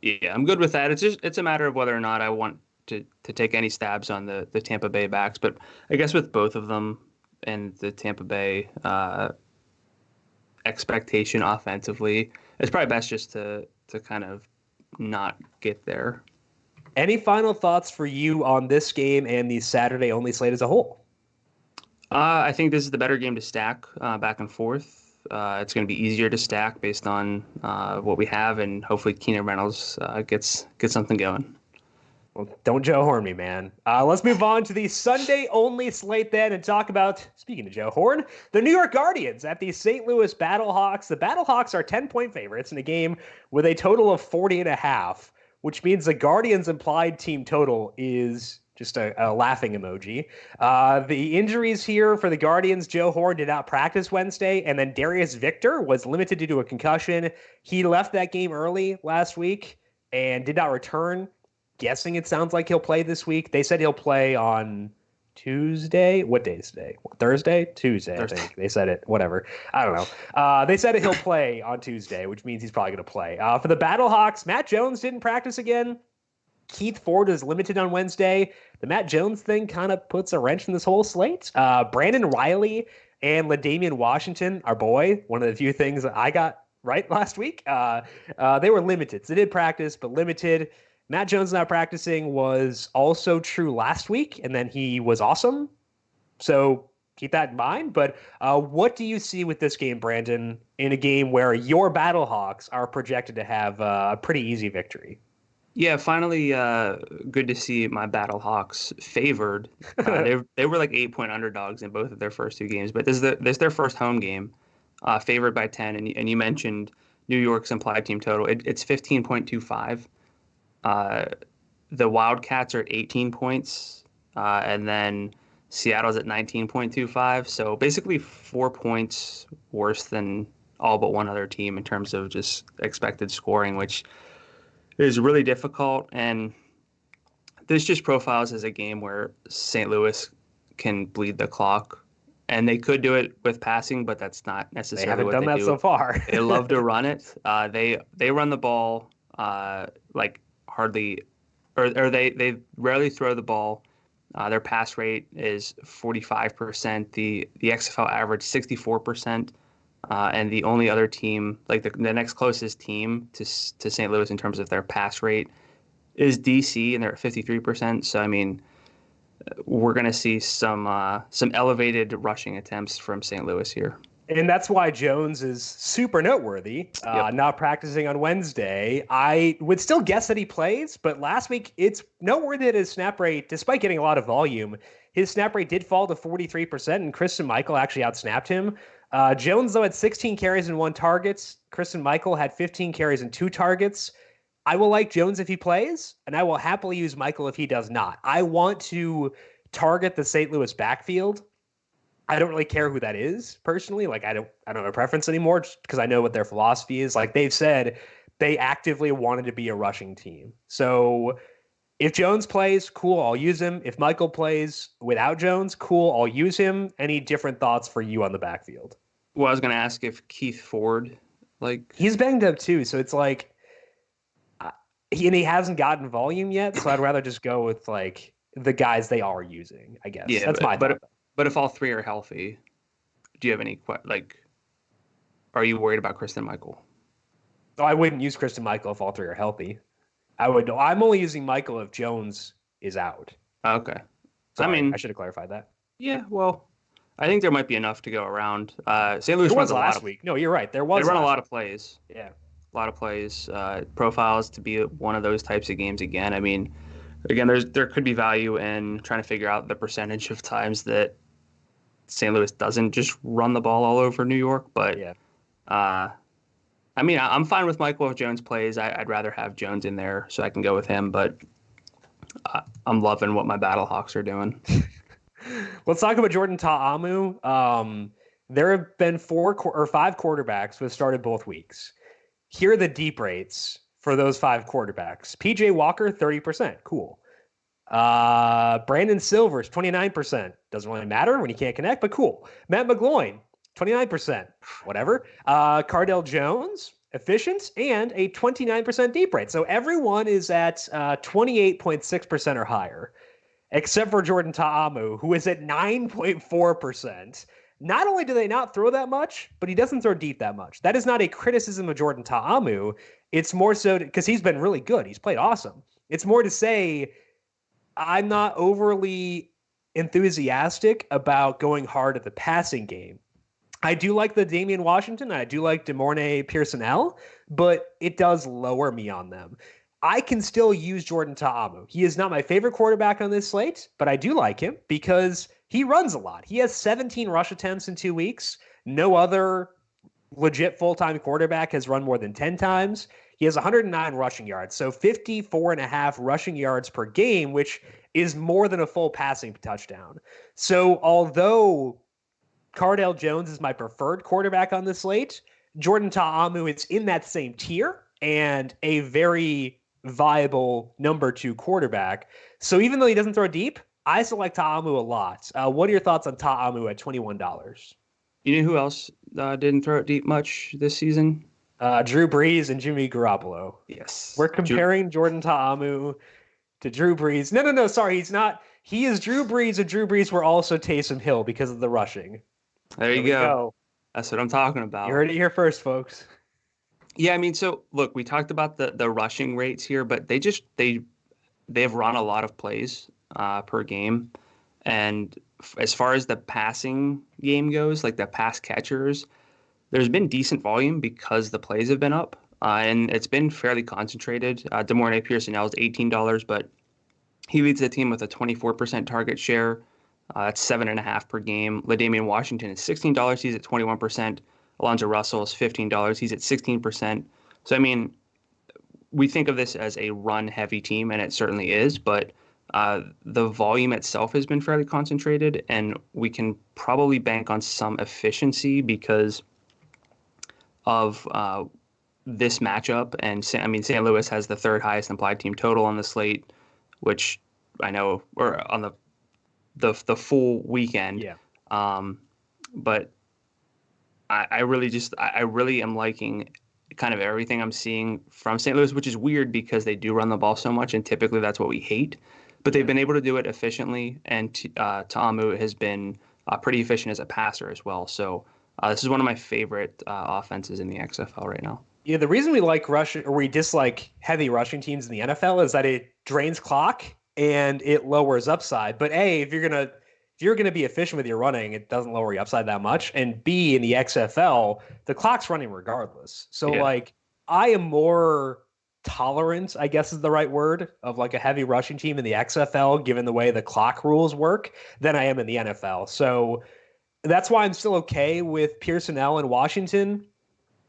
Speaker 2: Yeah, I'm good with that. It's a matter of whether or not I want to take any stabs on the Tampa Bay backs, but I guess with both of them and the Tampa Bay expectation offensively, it's probably best just to kind of not get there.
Speaker 1: Any final thoughts for you on this game and the Saturday only slate as a whole?
Speaker 2: I think this is the better game to stack back and forth. It's going to be easier to stack based on what we have, and hopefully Keenan Reynolds gets something going.
Speaker 1: Well, don't Joe Horn me, man. Let's move on to the Sunday only slate then and talk about, speaking of Joe Horn, the New York Guardians at the St. Louis Battlehawks. The Battlehawks are 10-point favorites in a game with a total of 40.5, which means the Guardians' implied team total is just a laughing emoji. The injuries here for the Guardians, Joe Horn did not practice Wednesday, and then Darius Victor was limited due to a concussion. He left that game early last week and did not return. Guessing it sounds like he'll play this week. They said he'll play on Tuesday. What day is today? Thursday? Tuesday, Thursday. I think. They said it. Whatever. I don't know. They said he'll play on Tuesday, which means he's probably going to play. For the Battlehawks, Matt Jones didn't practice again. Keith Ford is limited on Wednesday. The Matt Jones thing kind of puts a wrench in this whole slate. Brandon Riley and LaDainian Washington, our boy, one of the few things that I got right last week. They were limited. So they did practice, but limited. Matt Jones not practicing was also true last week, and then he was awesome. So keep that in mind. But what do you see with this game, Brandon, in a game where your Battlehawks are projected to have a pretty easy victory?
Speaker 2: Yeah, finally, good to see my Battlehawks favored. They were like 8-point underdogs in both of their first 2 games, but this is their first home game, favored by 10. And you mentioned New York's implied team total. It's 15.25. The Wildcats are at 18 points, and then Seattle's at 19.25. So basically 4 points worse than all but one other team in terms of just expected scoring, which is really difficult. And this just profiles as a game where St. Louis can bleed the clock. And they could do it with passing, but that's not necessarily what they do. They haven't done that
Speaker 1: so far.
Speaker 2: They love to run it. They run the ball like hardly, or they rarely throw the ball. Their pass rate is 45%. The XFL average 64%. And the only other team, like the next closest team to St. Louis in terms of their pass rate, is DC, and they're at 53%. So I mean, we're going to see some elevated rushing attempts from St. Louis here.
Speaker 1: And that's why Jones is super noteworthy,
Speaker 2: Yep.
Speaker 1: not practicing on Wednesday. I would still guess that he plays, but last week it's noteworthy that his snap rate, despite getting a lot of volume, his snap rate did fall to 43%, and Christian Michael actually outsnapped him. Jones, though, had 16 carries and 1 targets. Christian Michael had 15 carries and 2 targets. I will like Jones if he plays, and I will happily use Michael if he does not. I want to target the St. Louis backfield. I don't really care who that is personally. Like I don't have a preference anymore just because I know what their philosophy is. Like they've said they actively wanted to be a rushing team. So if Jones plays, cool, I'll use him. If Michael plays without Jones, cool, I'll use him. Any different thoughts for you on the backfield?
Speaker 2: Well, I was going to ask if Keith Ford, like
Speaker 1: He's banged up too, so it's like he hasn't gotten volume yet, so I'd rather just go with like the guys they are using, I guess.
Speaker 2: yeah,
Speaker 1: That's my thought.
Speaker 2: But if all three are healthy, do you have any are you worried about Christian Michael?
Speaker 1: No, I wouldn't use Christian Michael if all three are healthy. I'm only using Michael if Jones is out.
Speaker 2: Okay.
Speaker 1: Sorry,
Speaker 2: I mean,
Speaker 1: I should have clarified that.
Speaker 2: yeah, well, I think there might be enough to go around. St. Louis
Speaker 1: There
Speaker 2: runs
Speaker 1: was last week. No, you're right. There was.
Speaker 2: They run a lot
Speaker 1: week.
Speaker 2: of plays.
Speaker 1: Yeah.
Speaker 2: A lot of plays. Profiles to be one of those types of games again. I mean, again, there could be value in trying to figure out the percentage of times that St. Louis doesn't just run the ball all over New York. But
Speaker 1: Yeah.
Speaker 2: I mean, I'm fine with Michael if Jones plays. I'd rather have Jones in there so I can go with him. But I'm loving what my Battlehawks are doing.
Speaker 1: Let's talk about Jordan Ta'amu. There have been 4 or 5 quarterbacks who have started both weeks. Here are the deep rates for those 5 quarterbacks. PJ Walker, 30%. Cool. Brandon Silvers, 29%. Doesn't really matter when you can't connect, but cool. Matt McGloin, 29%. Whatever. Cardell Jones, efficient, and a 29% deep rate. So everyone is at 28.6% or higher, except for Jordan Ta'amu, who is at 9.4%. Not only do they not throw that much, but he doesn't throw deep that much. That is not a criticism of Jordan Ta'amu. It's more so because he's been really good. He's played awesome. It's more to say I'm not overly enthusiastic about going hard at the passing game. I do like the Damian Washington. I do like DeMornay Pearson-L, but it does lower me on them. I can still use Jordan Ta'amu. He is not my favorite quarterback on this slate, but I do like him because he runs a lot. He has 17 rush attempts in 2 weeks. No other legit full-time quarterback has run more than 10 times. He has 109 rushing yards, so 54.5 rushing yards per game, which is more than a full passing touchdown. So although Cardell Jones is my preferred quarterback on this slate, Jordan Ta'amu is in that same tier and a very viable number 2 quarterback. So even though he doesn't throw deep, I still like Ta'amu a lot. What are your thoughts on Ta'amu at $21?
Speaker 2: You know who else didn't throw it deep much this season?
Speaker 1: Drew Brees and Jimmy Garoppolo.
Speaker 2: Yes.
Speaker 1: We're comparing Jordan Ta'amu to Drew Brees. No, sorry, he's not. He is Drew Brees, and Drew Brees were also Taysom Hill because of the rushing.
Speaker 2: There you go. That's what I'm talking about.
Speaker 1: You heard it here first, folks.
Speaker 2: Yeah, I mean, so look, we talked about the rushing rates here, but they've run a lot of plays per game, and as far as the passing game goes, like the pass catchers, there's been decent volume because the plays have been up, and it's been fairly concentrated. DeMornay Pearson-L is $18, but he leads the team with a 24% target share. That's 7.5 per game. LaDainian Washington is $16. He's at 21%. Alonzo Russell is $15. He's at 16%. So, I mean, we think of this as a run-heavy team, and it certainly is, but the volume itself has been fairly concentrated, and we can probably bank on some efficiency because of this matchup. And I mean, St. Louis has the 3rd highest implied team total on the slate, which I know, or on the full weekend.
Speaker 1: Yeah.
Speaker 2: But I really am liking kind of everything I'm seeing from St. Louis, which is weird because they do run the ball so much, and typically that's what we hate. But they've been able to do it efficiently, and Ta'amu has been pretty efficient as a passer as well. So this is one of my favorite offenses in the XFL right now.
Speaker 1: Yeah, the reason we like rushing or we dislike heavy rushing teams in the NFL is that it drains clock and it lowers upside. But A, if you're gonna be efficient with your running, it doesn't lower your upside that much. And B, in the XFL, the clock's running regardless. So
Speaker 2: Yeah.
Speaker 1: like I am more tolerant, I guess is the right word, of like a heavy rushing team in the XFL, given the way the clock rules work, than I am in the NFL. So that's why I'm still okay with Pearson L in Washington.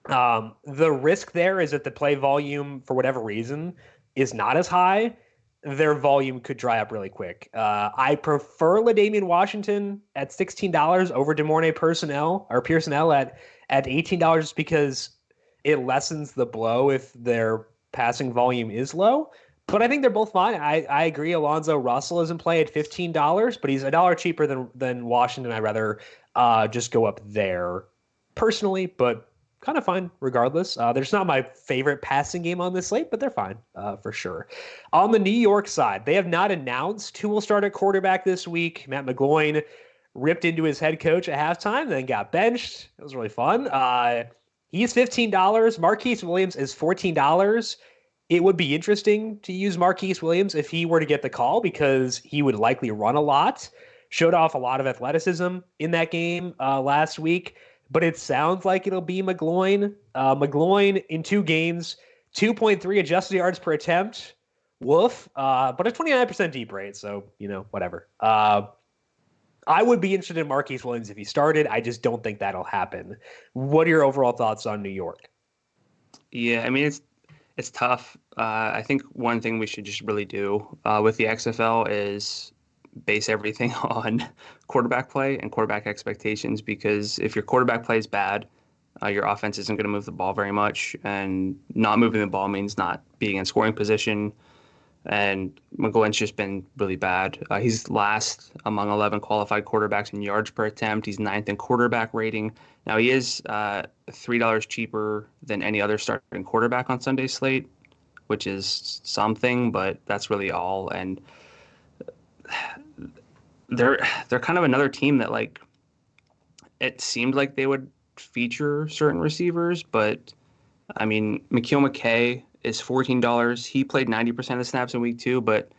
Speaker 1: The risk there is that the play volume, for whatever reason, is not as high. Their volume could dry up really quick. I prefer LaDainian Washington at $16 over DeMornay Personnel or Pearsonell at $18 because it lessens the blow if their passing volume is low. But I think they're both fine. I agree. Alonzo Russell is in play at $15, but he's $1 cheaper than Washington. I'd rather just go up there personally, but kind of fine regardless. There's not my favorite passing game on this slate, but they're fine for sure. On the New York side, they have not announced who will start at quarterback this week. Matt McGloin ripped into his head coach at halftime, then got benched. It was really fun. He's $15. Marquise Williams is $14. It would be interesting to use Marquise Williams if he were to get the call because he would likely run a lot. Showed off a lot of athleticism in that game last week. But it sounds like it'll be McGloin. McGloin in 2 games, 2.3 adjusted yards per attempt. Woof. But a 29% deep rate. So, whatever. I would be interested in Marquise Williams if he started. I just don't think that'll happen. What are your overall thoughts on New York?
Speaker 2: Yeah, I mean, it's tough. I think one thing we should just really do with the XFL is base everything on quarterback play and quarterback expectations, because if your quarterback play is bad, your offense isn't going to move the ball very much, and not moving the ball means not being in scoring position. And McGloin's just been really bad. He's last among 11 qualified quarterbacks in yards per attempt. He's 9th in quarterback rating. Now he is $3 cheaper than any other starting quarterback on Sunday's slate, which is something, but that's really all. And they're kind of another team that, like, it seemed like they would feature certain receivers, but I mean, Mekeel McKay is $14. He played 90% of the snaps in week 2, but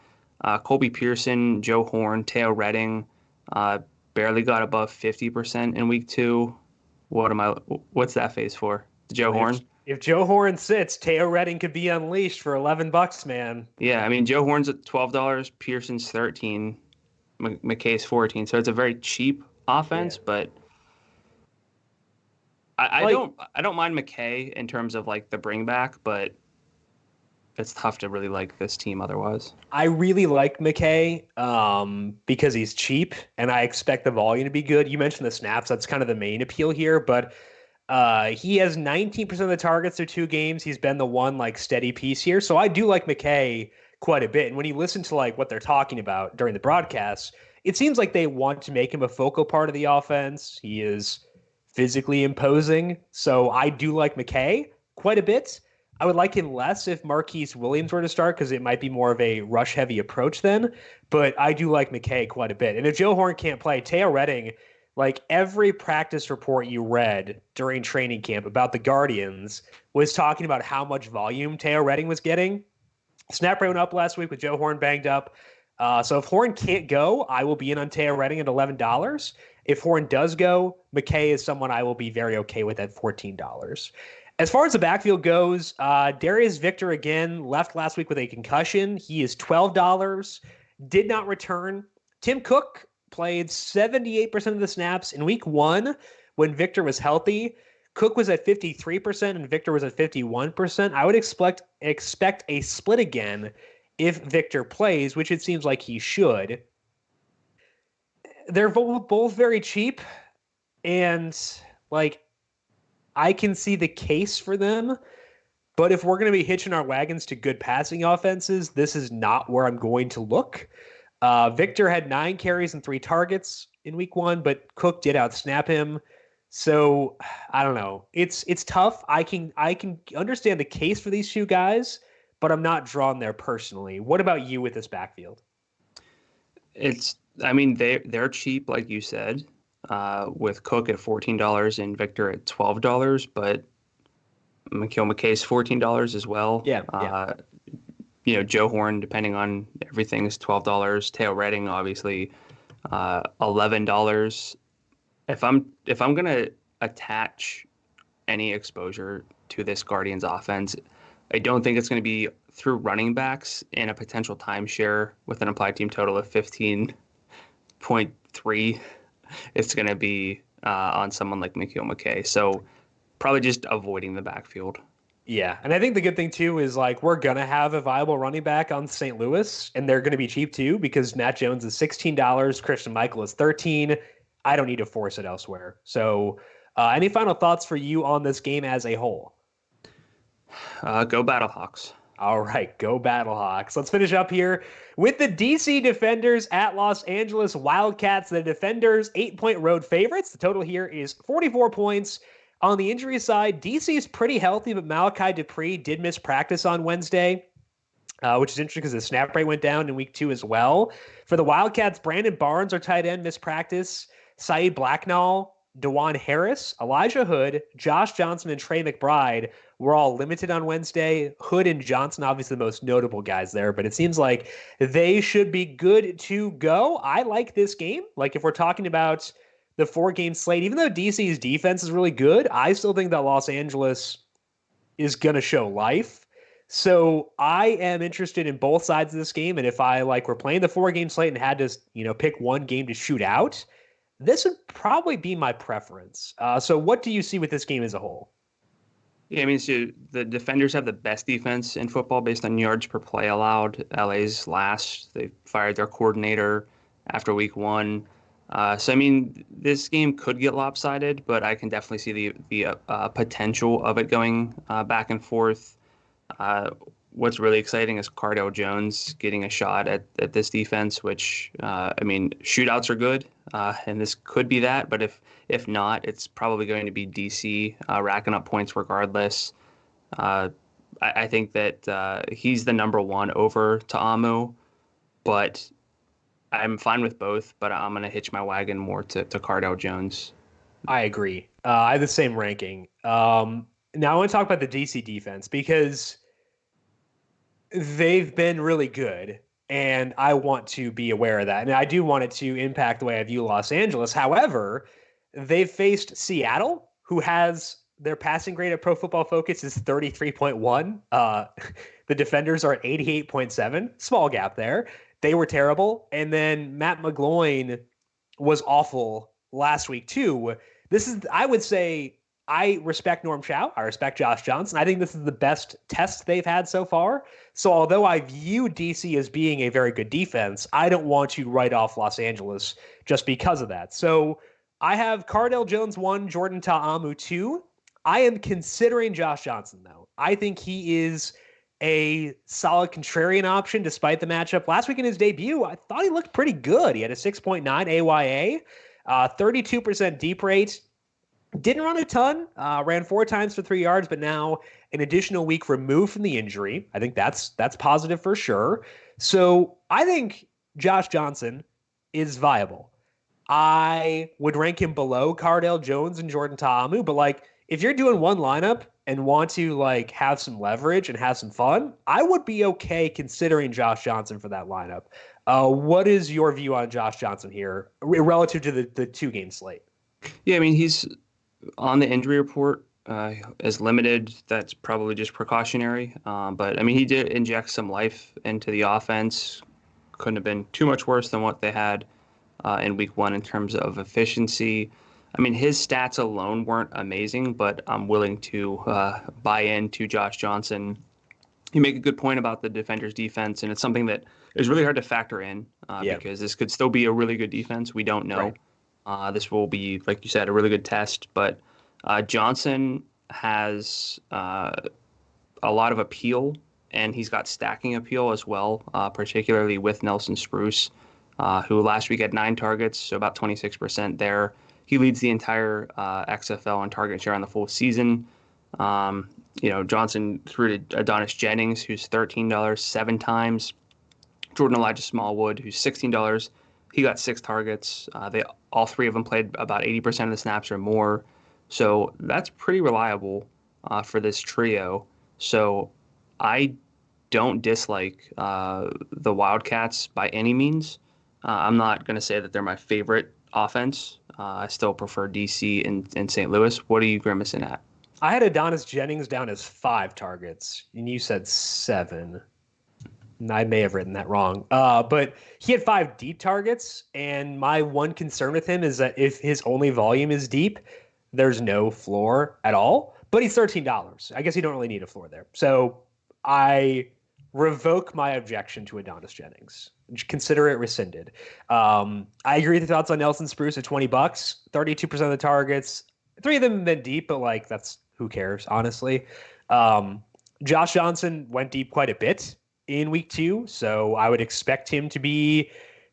Speaker 2: Colby Pearson, Joe Horn, Teo Redding barely got above 50% in week 2. What's that face for? Joe Horn?
Speaker 1: If Joe Horn sits, Teo Redding could be unleashed for $11, man.
Speaker 2: Yeah, I mean, Joe Horn's at $12, Pearson's $13, McKay's $14. So it's a very cheap offense, but I don't mind McKay in terms of like the bring back, but it's tough to really like this team otherwise. I
Speaker 1: really like McKay because he's cheap and I expect the volume to be good. You mentioned the snaps. That's kind of the main appeal here, but he has 19% of the targets through 2 games. He's been the one like steady piece here. So I do like McKay quite a bit. And when you listen to like what they're talking about during the broadcast, it seems like they want to make him a focal part of the offense. He is physically imposing. So I do like McKay quite a bit. I would like him less if Marquise Williams were to start because it might be more of a rush-heavy approach then. But I do like McKay quite a bit. And if Joe Horn can't play, Teo Redding, like every practice report you read during training camp about the Guardians was talking about how much volume Teo Redding was getting. Snap rate went up last week with Joe Horn banged up. So if Horn can't go, I will be in on Teo Redding at $11. If Horn does go, McKay is someone I will be very okay with at $14. As far as the backfield goes, Darius Victor again left last week with a concussion. He is $12, did not return. Tim Cook played 78% of the snaps in week 1 when Victor was healthy. Cook was at 53% and Victor was at 51%. I would expect a split again if Victor plays, which it seems like he should. They're both very cheap, and like I can see the case for them. But if we're going to be hitching our wagons to good passing offenses, this is not where I'm going to look. Victor had 9 carries and 3 targets in week 1, but Cook did outsnap him. So I don't know. It's tough. I can understand the case for these two guys, but I'm not drawn there personally. What about you with this backfield?
Speaker 2: I mean, they're cheap, like you said, with Cook at $14 and Victor at $12, but Mikael McKay's $14 as well.
Speaker 1: Yeah, yeah.
Speaker 2: Joe Horn, depending on everything, is $12. Tail Redding, obviously, $11. If I'm gonna attach any exposure to this Guardians offense, I don't think it's going to be through running backs in a potential timeshare with an applied team total of 15.3. It's going to be on someone like Mikael McKay. So probably just avoiding the backfield.
Speaker 1: Yeah, and I think the good thing too is like we're gonna have a viable running back on St. Louis, and they're gonna be cheap too because Matt Jones is $16, Christian Michael is 13. I don't need to force it elsewhere. So, any final thoughts for you on this game as a whole?
Speaker 2: Go Battlehawks.
Speaker 1: All right, go Battlehawks. Let's finish up here with the DC Defenders at Los Angeles Wildcats. The Defenders 8-point road favorites. The total here is 44 points. On the injury side, DC is pretty healthy, but Malachi Dupree did miss practice on Wednesday, which is interesting because the snap rate went down in week 2 as well. For the Wildcats, Brandon Barnes, our tight end, missed practice. Saeed Blacknall, DeJuan Harris, Elijah Hood, Josh Johnson, and Trey McBride were all limited on Wednesday. Hood and Johnson, obviously the most notable guys there, but it seems like they should be good to go. I like this game. Like if we're talking about the 4-game slate, even though DC's defense is really good, I still think that Los Angeles is going to show life. So I am interested in both sides of this game. And if I were playing the 4-game slate and had to, pick one game to shoot out, this would probably be my preference. So what do you see with this game as a whole?
Speaker 2: Yeah, I mean, so the Defenders have the best defense in football based on yards per play allowed. LA's last. They fired their coordinator after week 1. So, I mean, this game could get lopsided, but I can definitely see the potential of it going back and forth. What's really exciting is Cardale Jones getting a shot at this defense, which, I mean, shootouts are good, and this could be that. But if not, it's probably going to be DC racking up points regardless. I think that he's the number one over Ta'amu, but I'm fine with both. But I'm going to hitch my wagon more to Cardale Jones.
Speaker 1: I agree. I have the same ranking. Now I want to talk about the DC defense because they've been really good, and I want to be aware of that. And I do want it to impact the way I view Los Angeles. However, they've faced Seattle, who has their passing grade at Pro Football Focus is 33.1. The Defenders are at 88.7. Small gap there. They were terrible. And then Matt McGloin was awful last week, too. I would say, I respect Norm Chow. I respect Josh Johnson. I think this is the best test they've had so far. So although I view DC as being a very good defense, I don't want to write off Los Angeles just because of that. So I have Cardale Jones 1, Jordan Ta'amu 2. I am considering Josh Johnson, though. I think he is a solid contrarian option despite the matchup. Last week in his debut, I thought he looked pretty good. He had a 6.9 AYA, 32% deep rate. Didn't run a ton, ran 4 times for 3 yards, but now an additional week removed from the injury. I think that's positive for sure. So I think Josh Johnson is viable. I would rank him below Cardale Jones and Jordan Ta'amu, but if you're doing one lineup and want to have some leverage and have some fun, I would be okay considering Josh Johnson for that lineup. What is your view on Josh Johnson here relative to the 2-game slate?
Speaker 2: Yeah, I mean, he's on the injury report is limited. That's probably just precautionary. But I mean, he did inject some life into the offense. Couldn't have been too much worse than what they had in week 1 in terms of efficiency. I mean, his stats alone weren't amazing, but I'm willing to buy into Josh Johnson. You make a good point about the Defenders' defense, and it's something that is really hard to factor in because this could still be a really good defense. We don't know. Right. This will be, like you said, a really good test. But Johnson has a lot of appeal, and he's got stacking appeal as well, particularly with Nelson Spruce, who last week had 9 targets, so about 26% there. He leads the entire XFL on target share on the full season. Johnson threw to Adonis Jennings, who's $13 seven times. Jordan Elijah Smallwood, who's $16. He got 6 targets. They all three of them played about 80% of the snaps or more. So that's pretty reliable for this trio. So I don't dislike the Wildcats by any means. I'm not going to say that they're my favorite offense. I still prefer DC and St. Louis. What are you grimacing at?
Speaker 1: I had Adonis Jennings down as 5 targets, and you said 7. I may have written that wrong. But he had 5 deep targets, and my one concern with him is that if his only volume is deep, there's no floor at all. But he's $13. I guess you don't really need a floor there. So I revoke my objection to Adonis Jennings. Consider it rescinded. I agree with your thoughts on Nelson Spruce at $20, 32% of the targets. 3 of them have been deep, but that's who cares, honestly. Josh Johnson went deep quite a bit in week 2, so I would expect him to be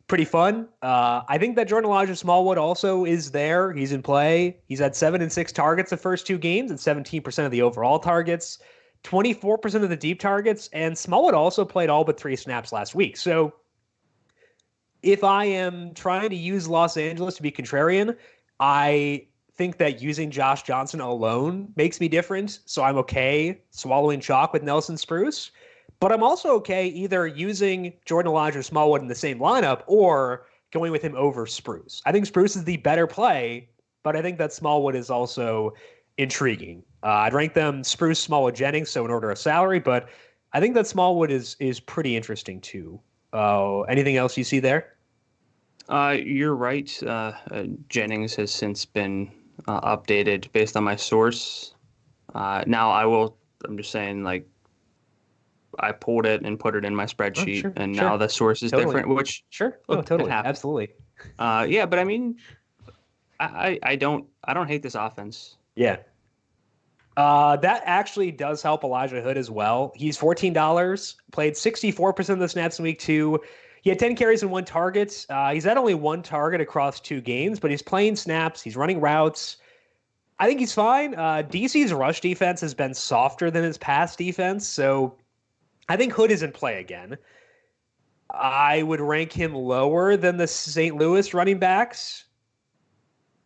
Speaker 1: pretty fun. I think that Jordan Elijah Smallwood also is there. He's in play. He's had 7 and 6 targets the first 2 games and 17% of the overall targets, 24% of the deep targets, and Smallwood also played all but 3 snaps last week. So if I am trying to use Los Angeles to be contrarian, I think that using Josh Johnson alone makes me different. So I'm okay swallowing chalk with Nelson Spruce. But I'm also okay either using Jordan Elijah Smallwood in the same lineup or going with him over Spruce. I think Spruce is the better play, but I think that Smallwood is also intriguing. I'd rank them Spruce, Smallwood, Jennings, so in order of salary, but I think that Smallwood is pretty interesting too. Anything else you see there?
Speaker 2: You're right. Jennings has since been updated based on my source. Now I'm just saying, I pulled it and put it in my spreadsheet, now the source is different, which
Speaker 1: totally. Absolutely.
Speaker 2: Yeah, but I mean, I don't hate this offense.
Speaker 1: Yeah. That actually does help Elijah Hood as well. He's $14, played 64% of the snaps in week 2. He had 10 carries and 1 target. He's had only 1 target across 2 games, but he's playing snaps. He's running routes. I think he's fine. DC's rush defense has been softer than his past defense, so I think Hood is in play again. I would rank him lower than the St. Louis running backs.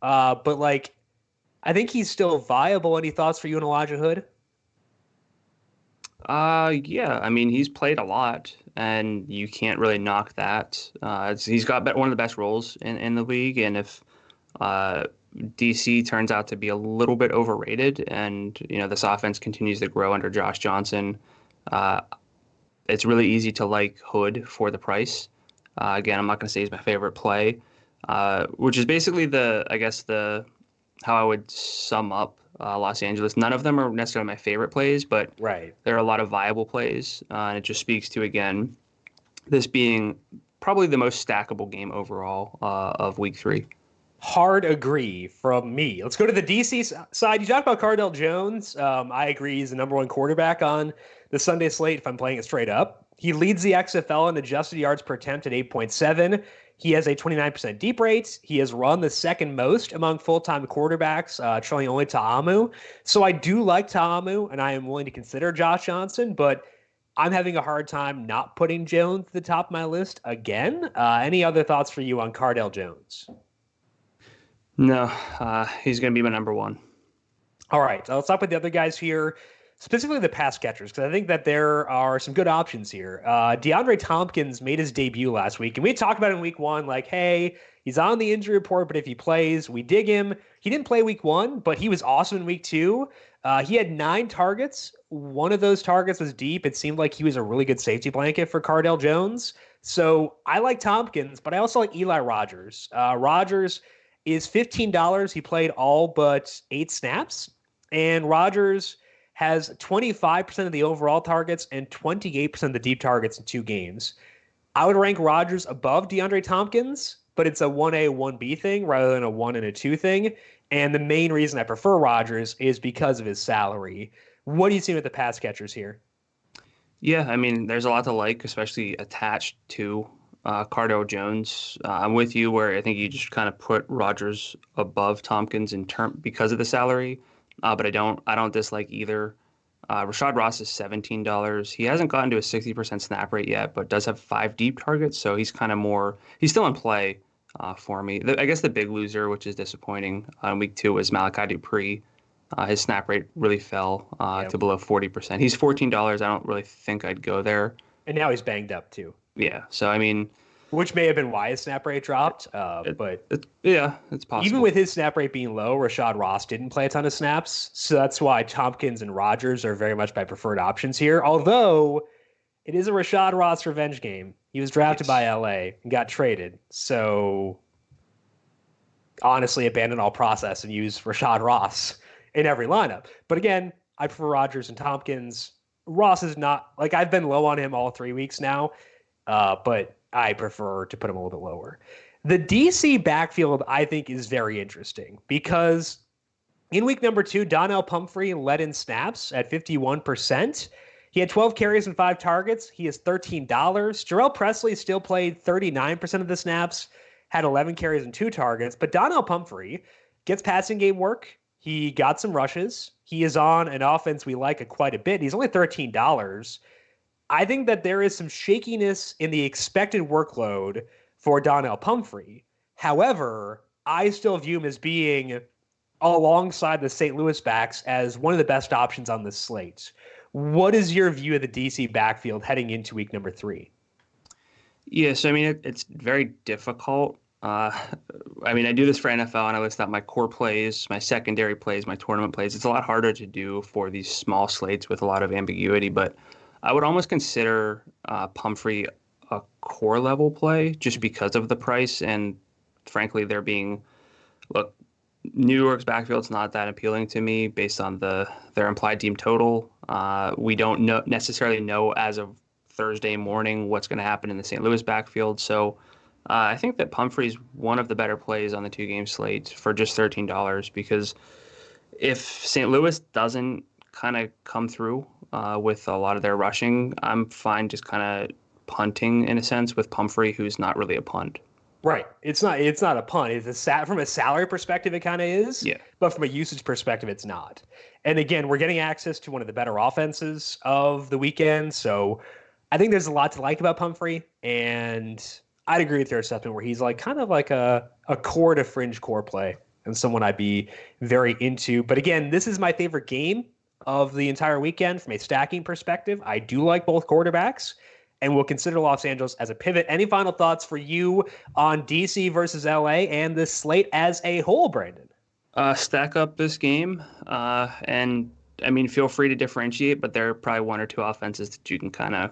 Speaker 1: But I think he's still viable. Any thoughts for you on Elijah Hood?
Speaker 2: Yeah. I mean, he's played a lot, and you can't really knock that. He's got one of the best roles in the league, and if DC turns out to be a little bit overrated, and this offense continues to grow under Josh Johnson, it's really easy to like Hood for the price. Again, I'm not going to say he's my favorite play, which is basically how I would sum up Los Angeles. None of them are necessarily my favorite plays, but there are a lot of viable plays. And it just speaks to, again, this being probably the most stackable game overall of week 3.
Speaker 1: Hard agree from me. Let's go to the DC side. You talked about Cardell Jones. I agree he's the number 1 quarterback on the Sunday slate if I'm playing it straight up. He leads the XFL in adjusted yards per attempt at 8.7. He has a 29% deep rate. He has run the second most among full-time quarterbacks, trailing only Ta'amu. So I do like Ta'amu, and I am willing to consider Josh Johnson, but I'm having a hard time not putting Jones at the top of my list again. Any other thoughts for you on Cardell Jones?
Speaker 2: No, he's going to be my number 1.
Speaker 1: All right, so let's talk with the other guys here, specifically the pass catchers, because I think that there are some good options here. DeAndre Tompkins made his debut last week, and we talked about it in week 1, hey, he's on the injury report, but if he plays, we dig him. He didn't play week 1, but he was awesome in week 2. He had 9 targets. One of those targets was deep. It seemed like he was a really good safety blanket for Cardell Jones. So I like Tompkins, but I also like Eli Rogers. Rogers is $15. He played all but 8 snaps, and Rogers has 25% of the overall targets and 28% of the deep targets in 2 games. I would rank Rogers above DeAndre Tompkins, but it's a 1A, 1B thing rather than a 1 and a 2 thing. And the main reason I prefer Rogers is because of his salary. What do you see with the pass catchers here?
Speaker 2: Yeah, I mean, there's a lot to like, especially attached to Cardell Jones. I'm with you where I think you just kind of put Rodgers above Tompkins in term because of the salary, but I don't dislike either. Rashad Ross is $17. He hasn't gotten to a 60% snap rate yet, but does have 5 deep targets, so he's kind of more he's still in play for me. I guess the big loser, which is disappointing on week 2, was Malachi Dupre. His snap rate really fell to below 40%. He's $14. I don't really think I'd go there.
Speaker 1: And now he's banged up too.
Speaker 2: Yeah, so I mean,
Speaker 1: which may have been why his snap rate dropped. But
Speaker 2: it's possible.
Speaker 1: Even with his snap rate being low, Rashad Ross didn't play a ton of snaps, so that's why Tompkins and Rodgers are very much my preferred options here. Although it is a Rashad Ross revenge game. He was drafted by LA and got traded, so honestly, abandon all process and use Rashad Ross in every lineup. But again, I prefer Rodgers and Tompkins. Ross is not like I've been low on him all 3 weeks now. But I prefer to put him a little bit lower. The DC backfield, I think, is very interesting because in week number 2, Donnell Pumphrey led in snaps at 51%. He had 12 carries and 5 targets. He is $13. Jarrell Presley still played 39% of the snaps, had 11 carries and 2 targets. But Donnell Pumphrey gets passing game work. He got some rushes. He is on an offense we like quite a bit. He's only $13. I think that there is some shakiness in the expected workload for Donnell Pumphrey. However, I still view him as being alongside the St. Louis backs as one of the best options on this slate. What is your view of the DC backfield heading into week number 3?
Speaker 2: Yes, I mean, it's very difficult. I do this for NFL and I list out my core plays, my secondary plays, my tournament plays. It's a lot harder to do for these small slates with a lot of ambiguity, but I would almost consider Pumphrey a core level play just because of the price and frankly, New York's backfield's not that appealing to me based on their implied team total. We don't necessarily know as of Thursday morning what's going to happen in the St. Louis backfield. So I think that Pumphrey's one of the better plays on the 2-game slate for just $13 because if St. Louis doesn't kind of come through with a lot of their rushing, I'm fine just kind of punting in a sense with Pumphrey, who's not really a punt.
Speaker 1: Right. It's not a punt. From a salary perspective, it kind of is.
Speaker 2: Yeah.
Speaker 1: But from a usage perspective, it's not. And again, we're getting access to one of the better offenses of the weekend. So I think there's a lot to like about Pumphrey. And I'd agree with your assessment where he's like kind of like a core to fringe core play and someone I'd be very into. But again, this is my favorite game of the entire weekend from a stacking perspective. I do like both quarterbacks, and we'll consider Los Angeles as a pivot. Any final thoughts for you on DC versus LA and this slate as a whole, Brandon?
Speaker 2: Stack up this game, and I mean, feel free to differentiate, but there are probably 1 or 2 offenses that you can kind of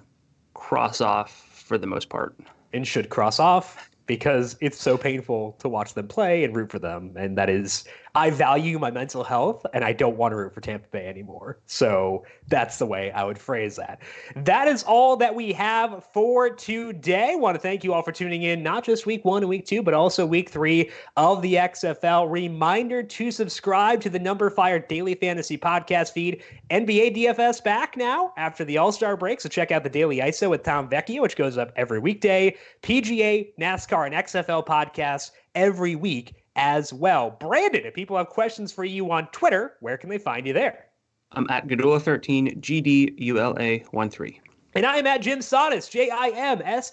Speaker 2: cross off for the most part.
Speaker 1: And should cross off because it's so painful to watch them play and root for them. And that is, I value my mental health and I don't want to root for Tampa Bay anymore. So that's the way I would phrase that. That is all that we have for today. I want to thank you all for tuning in, not just week 1 and week 2, but also week 3 of the XFL. Reminder to subscribe to the Number Fire Daily Fantasy Podcast feed. NBA DFS back now after the All-Star break. So check out the Daily ISO with Tom Vecchio, which goes up every weekday. PGA, NASCAR, and XFL podcasts every week as well. Brandon, if people have questions for you on Twitter, where can they find you there?
Speaker 2: I'm at Gadula13, GDULA13.
Speaker 1: And I am at Jim Sannes,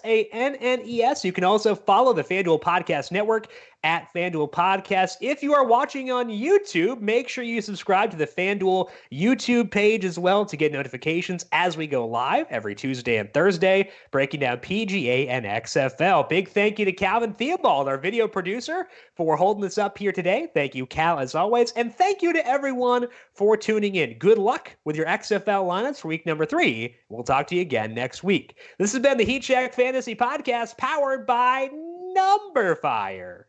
Speaker 1: JIMSANNES. You can also follow the FanDuel Podcast Network at FanDuel Podcast. If you are watching on YouTube, make sure you subscribe to the FanDuel YouTube page as well to get notifications as we go live every Tuesday and Thursday, breaking down PGA and XFL. Big thank you to Calvin Theobald, our video producer, for holding this up here today. Thank you, Cal, as always. And thank you to everyone for tuning in. Good luck with your XFL lineups for week number 3. We'll talk to you again next week. This has been the Heat Check Fantasy Podcast powered by Number Fire.